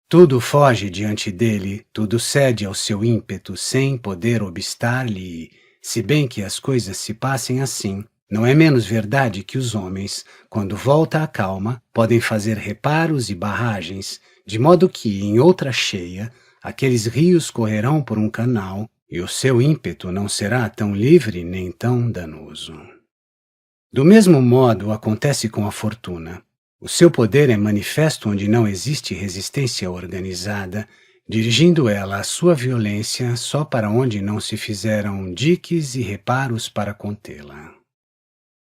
Tudo foge diante dele, tudo cede ao seu ímpeto sem poder obstar-lhe e, se bem que as coisas se passem assim, não é menos verdade que os homens, quando volta a calma, podem fazer reparos e barragens, de modo que, em outra cheia, aqueles rios correrão por um canal e o seu ímpeto não será tão livre nem tão danoso. Do mesmo modo acontece com a fortuna. O seu poder é manifesto onde não existe resistência organizada, dirigindo ela a sua violência só para onde não se fizeram diques e reparos para contê-la.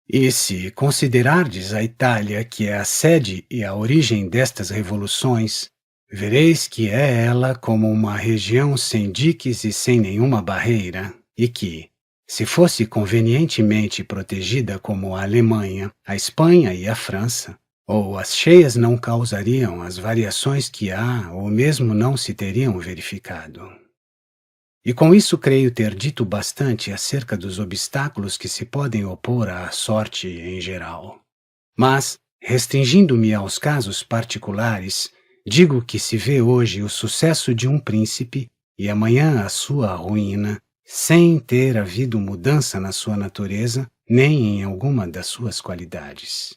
E se considerardes a Itália, que é a sede e a origem destas revoluções, vereis que é ela como uma região sem diques e sem nenhuma barreira, e que, se fosse convenientemente protegida como a Alemanha, a Espanha e a França, ou as cheias não causariam as variações que há ou mesmo não se teriam verificado. E com isso creio ter dito bastante acerca dos obstáculos que se podem opor à sorte em geral. Mas, restringindo-me aos casos particulares, digo que se vê hoje o sucesso de um príncipe e amanhã a sua ruína, sem ter havido mudança na sua natureza nem em alguma das suas qualidades.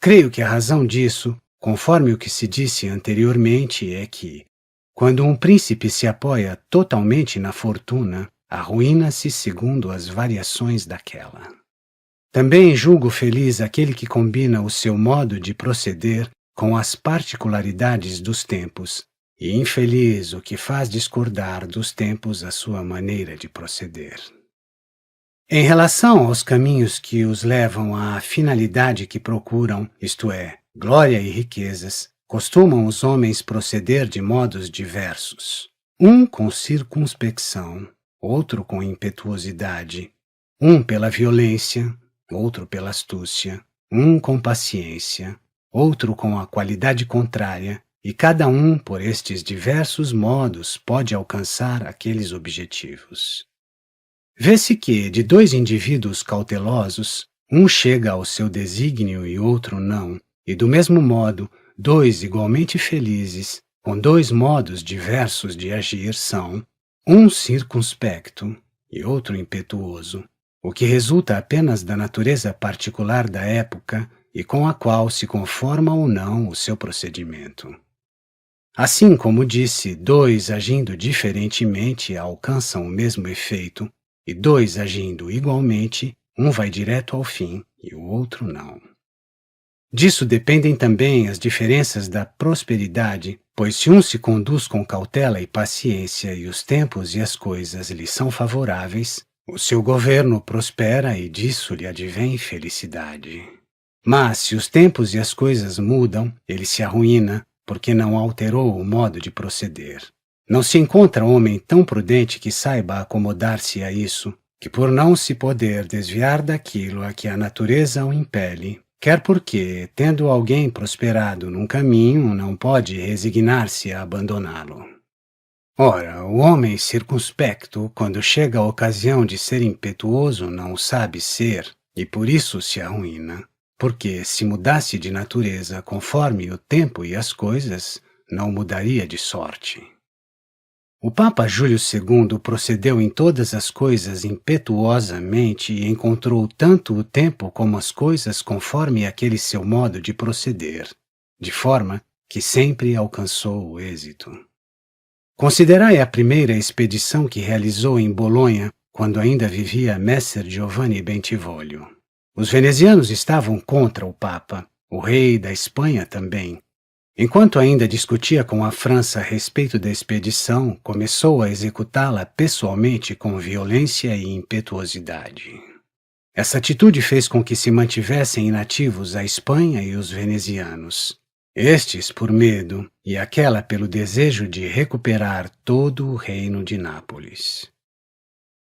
Creio que a razão disso, conforme o que se disse anteriormente, é que, quando um príncipe se apoia totalmente na fortuna, arruína-se segundo as variações daquela. Também julgo feliz aquele que combina o seu modo de proceder com as particularidades dos tempos, e infeliz o que faz discordar dos tempos a sua maneira de proceder. Em relação aos caminhos que os levam à finalidade que procuram, isto é, glória e riquezas, costumam os homens proceder de modos diversos. Um com circunspecção, outro com impetuosidade, um pela violência, outro pela astúcia, um com paciência, outro com a qualidade contrária, e cada um, por estes diversos modos, pode alcançar aqueles objetivos. Vê-se que, de dois indivíduos cautelosos, um chega ao seu desígnio e outro não, e do mesmo modo, dois igualmente felizes, com dois modos diversos de agir, são um circunspecto e outro impetuoso, o que resulta apenas da natureza particular da época e com a qual se conforma ou não o seu procedimento. Assim como disse, dois agindo diferentemente alcançam o mesmo efeito, e dois agindo igualmente, um vai direto ao fim e o outro não. Disso dependem também as diferenças da prosperidade, pois se um se conduz com cautela e paciência e os tempos e as coisas lhe são favoráveis, o seu governo prospera e disso lhe advém felicidade. Mas se os tempos e as coisas mudam, ele se arruína, porque não alterou o modo de proceder. Não se encontra homem tão prudente que saiba acomodar-se a isso, que por não se poder desviar daquilo a que a natureza o impele, quer porque, tendo alguém prosperado num caminho, não pode resignar-se a abandoná-lo. Ora, o homem circunspecto, quando chega a ocasião de ser impetuoso, não o sabe ser, e por isso se arruína, porque se mudasse de natureza conforme o tempo e as coisas, não mudaria de sorte. O Papa Júlio II procedeu em todas as coisas impetuosamente e encontrou tanto o tempo como as coisas conforme aquele seu modo de proceder, de forma que sempre alcançou o êxito. Considerai a primeira expedição que realizou em Bolonha, quando ainda vivia Messer Giovanni Bentivoglio. Os venezianos estavam contra o Papa, o rei da Espanha também. Enquanto ainda discutia com a França a respeito da expedição, começou a executá-la pessoalmente com violência e impetuosidade. Essa atitude fez com que se mantivessem inativos a Espanha e os venezianos, estes por medo e aquela pelo desejo de recuperar todo o reino de Nápoles.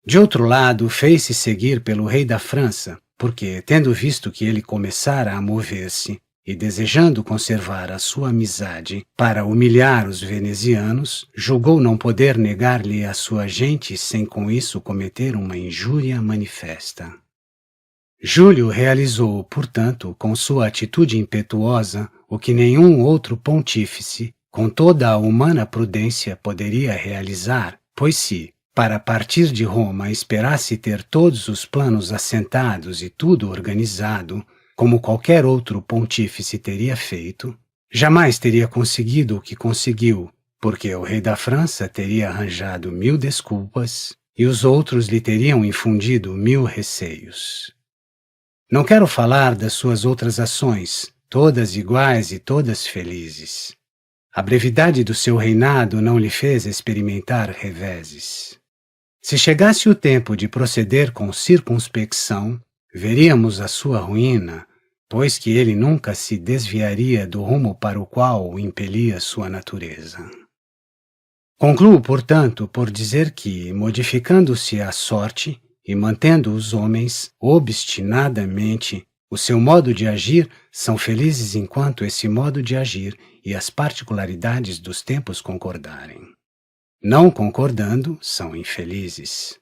De outro lado, fez-se seguir pelo rei da França, porque, tendo visto que ele começara a mover-se, e desejando conservar a sua amizade para humilhar os venezianos, julgou não poder negar-lhe a sua gente sem com isso cometer uma injúria manifesta. Júlio realizou, portanto, com sua atitude impetuosa, o que nenhum outro pontífice, com toda a humana prudência, poderia realizar, pois se, para partir de Roma, esperasse ter todos os planos assentados e tudo organizado, como qualquer outro pontífice teria feito, jamais teria conseguido o que conseguiu, porque o rei da França teria arranjado 1000 desculpas e os outros lhe teriam infundido 1000 receios. Não quero falar das suas outras ações, todas iguais e todas felizes. A brevidade do seu reinado não lhe fez experimentar reveses. Se chegasse o tempo de proceder com circunspecção, veríamos a sua ruína, pois que ele nunca se desviaria do rumo para o qual o impelia sua natureza. Concluo, portanto, por dizer que, modificando-se a sorte e mantendo os homens obstinadamente, o seu modo de agir são felizes enquanto esse modo de agir e as particularidades dos tempos concordarem. Não concordando, são infelizes.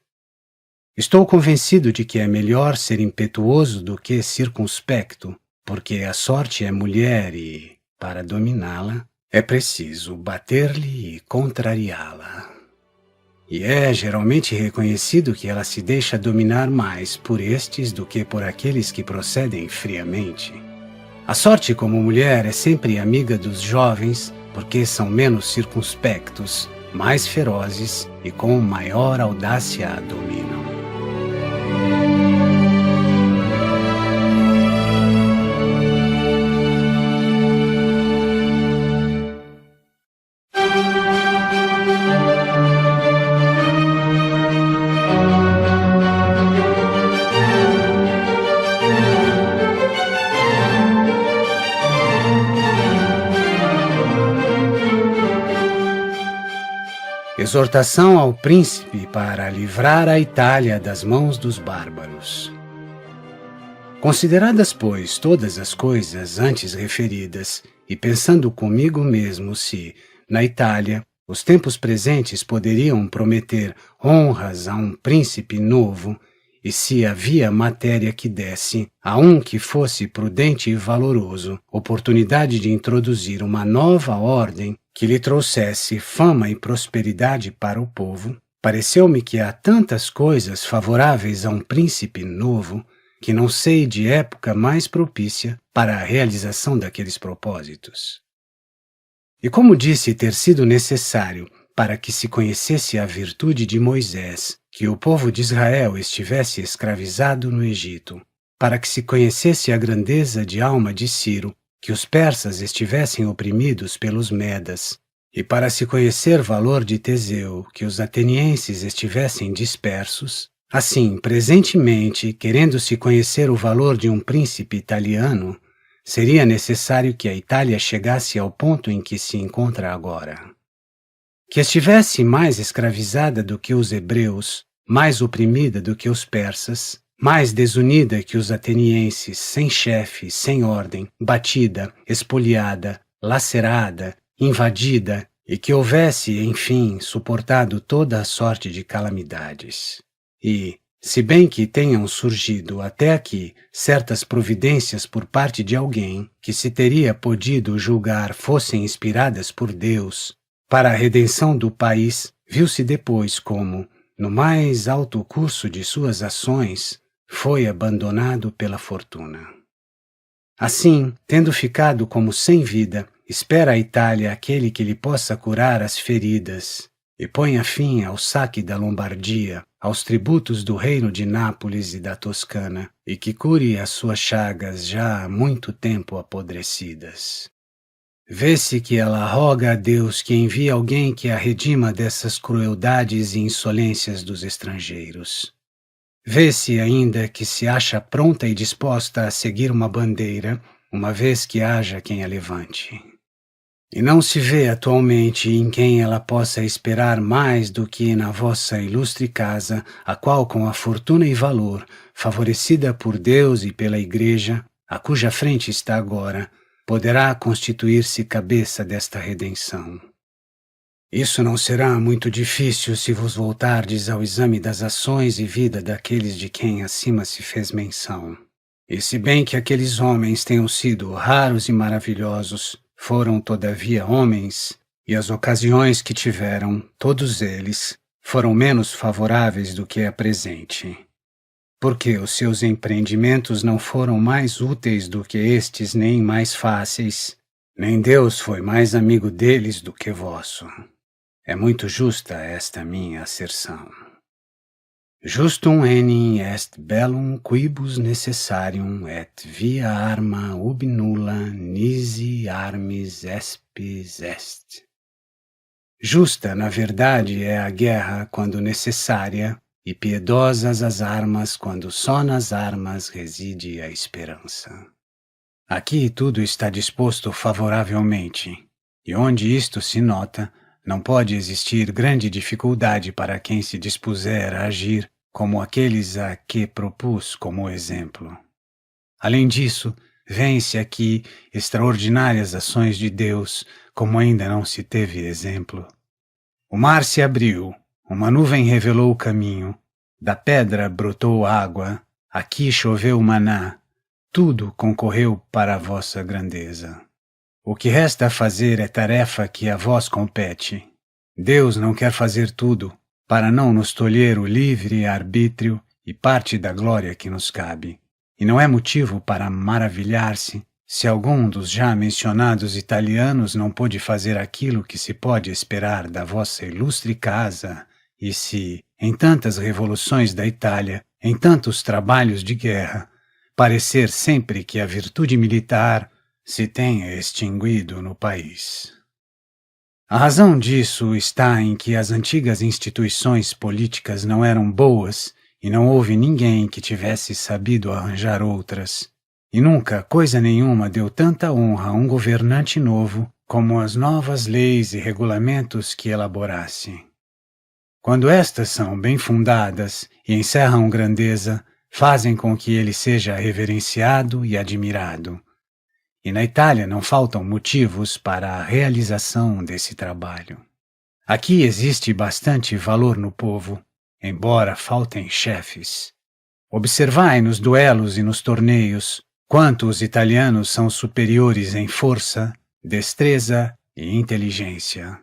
Estou convencido de que é melhor ser impetuoso do que circunspecto, porque a sorte é mulher e, para dominá-la, é preciso bater-lhe e contrariá-la. E é geralmente reconhecido que ela se deixa dominar mais por estes do que por aqueles que procedem friamente. A sorte, como mulher, é sempre amiga dos jovens, porque são menos circunspectos, mais ferozes e com maior audácia a dominam. Exortação ao príncipe para livrar a Itália das mãos dos bárbaros. Consideradas, pois, todas as coisas antes referidas, e pensando comigo mesmo se, na Itália, os tempos presentes poderiam prometer honras a um príncipe novo, e se havia matéria que desse, a um que fosse prudente e valoroso, oportunidade de introduzir uma nova ordem, que lhe trouxesse fama e prosperidade para o povo, pareceu-me que há tantas coisas favoráveis a um príncipe novo que não sei de época mais propícia para a realização daqueles propósitos. E como disse ter sido necessário para que se conhecesse a virtude de Moisés, que o povo de Israel estivesse escravizado no Egito, para que se conhecesse a grandeza de alma de Ciro, que os persas estivessem oprimidos pelos medas, e para se conhecer valor de Teseu, que os atenienses estivessem dispersos, assim, presentemente, querendo-se conhecer o valor de um príncipe italiano, seria necessário que a Itália chegasse ao ponto em que se encontra agora. Que estivesse mais escravizada do que os hebreus, mais oprimida do que os persas, mais desunida que os atenienses, sem chefe, sem ordem, batida, espoliada, lacerada, invadida, e que houvesse, enfim, suportado toda a sorte de calamidades. E, se bem que tenham surgido até aqui certas providências por parte de alguém que se teria podido julgar fossem inspiradas por Deus para a redenção do país, viu-se depois como, no mais alto curso de suas ações, foi abandonado pela fortuna. Assim, tendo ficado como sem vida, espera a Itália aquele que lhe possa curar as feridas e ponha fim ao saque da Lombardia, aos tributos do reino de Nápoles e da Toscana, e que cure as suas chagas já há muito tempo apodrecidas. Vê-se que ela roga a Deus que envie alguém que a redima dessas crueldades e insolências dos estrangeiros. Vê-se ainda que se acha pronta e disposta a seguir uma bandeira, uma vez que haja quem a levante. E não se vê atualmente em quem ela possa esperar mais do que na vossa ilustre casa, a qual com a fortuna e valor, favorecida por Deus e pela Igreja, a cuja frente está agora, poderá constituir-se cabeça desta redenção. Isso não será muito difícil se vos voltardes ao exame das ações e vida daqueles de quem acima se fez menção. E se bem que aqueles homens tenham sido raros e maravilhosos, foram todavia homens, e as ocasiões que tiveram, todos eles, foram menos favoráveis do que a presente. Porque os seus empreendimentos não foram mais úteis do que estes, nem mais fáceis, nem Deus foi mais amigo deles do que vosso. É muito justa esta minha asserção. Justum enim est bellum quibus necessarium et via arma ubi nulla nisi armis espis est. Justa, na verdade, é a guerra quando necessária, e piedosas as armas quando só nas armas reside a esperança. Aqui tudo está disposto favoravelmente, e onde isto se nota, não pode existir grande dificuldade para quem se dispuser a agir como aqueles a que propus como exemplo. Além disso, vêem-se aqui extraordinárias ações de Deus, como ainda não se teve exemplo. O mar se abriu, uma nuvem revelou o caminho, da pedra brotou água, aqui choveu maná, tudo concorreu para a vossa grandeza. O que resta a fazer é tarefa que a vós compete. Deus não quer fazer tudo, para não nos tolher o livre arbítrio e parte da glória que nos cabe. E não é motivo para maravilhar-se se algum dos já mencionados italianos não pôde fazer aquilo que se pode esperar da vossa ilustre casa, e se, em tantas revoluções da Itália, em tantos trabalhos de guerra, parecer sempre que a virtude militar se tenha extinguido no país. A razão disso está em que as antigas instituições políticas não eram boas e não houve ninguém que tivesse sabido arranjar outras. E nunca coisa nenhuma deu tanta honra a um governante novo como as novas leis e regulamentos que elaborasse. Quando estas são bem fundadas e encerram grandeza, fazem com que ele seja reverenciado e admirado. E na Itália não faltam motivos para a realização desse trabalho. Aqui existe bastante valor no povo, embora faltem chefes. Observai nos duelos e nos torneios quanto os italianos são superiores em força, destreza e inteligência.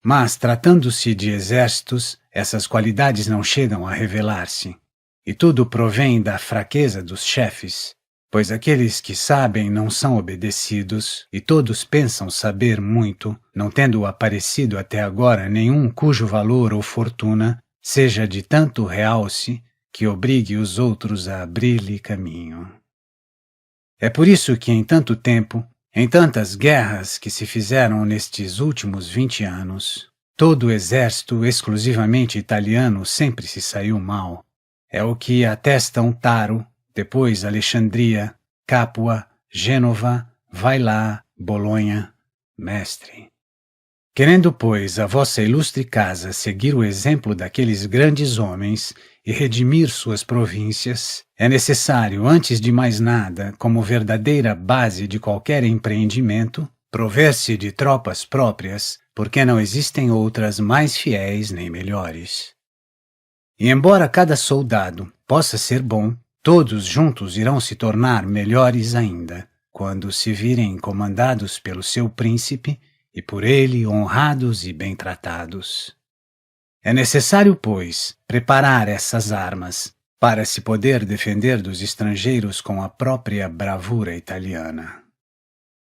Mas, tratando-se de exércitos, essas qualidades não chegam a revelar-se, e tudo provém da fraqueza dos chefes, pois aqueles que sabem não são obedecidos, e todos pensam saber muito, não tendo aparecido até agora nenhum cujo valor ou fortuna seja de tanto realce que obrigue os outros a abrir-lhe caminho. É por isso que em tanto tempo, em tantas guerras que se fizeram nestes últimos 20 anos, todo o exército exclusivamente italiano sempre se saiu mal. É o que atestam Taro, depois Alexandria, Capua, Gênova, Vailà, Bolonha, mestre. Querendo, pois, a vossa ilustre casa seguir o exemplo daqueles grandes homens e redimir suas províncias, é necessário, antes de mais nada, como verdadeira base de qualquer empreendimento, prover-se de tropas próprias, porque não existem outras mais fiéis nem melhores. E embora cada soldado possa ser bom, todos juntos irão se tornar melhores ainda, quando se virem comandados pelo seu príncipe e por ele honrados e bem tratados. É necessário, pois, preparar essas armas para se poder defender dos estrangeiros com a própria bravura italiana.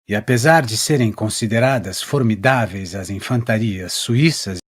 E apesar de serem consideradas formidáveis as infantarias suíças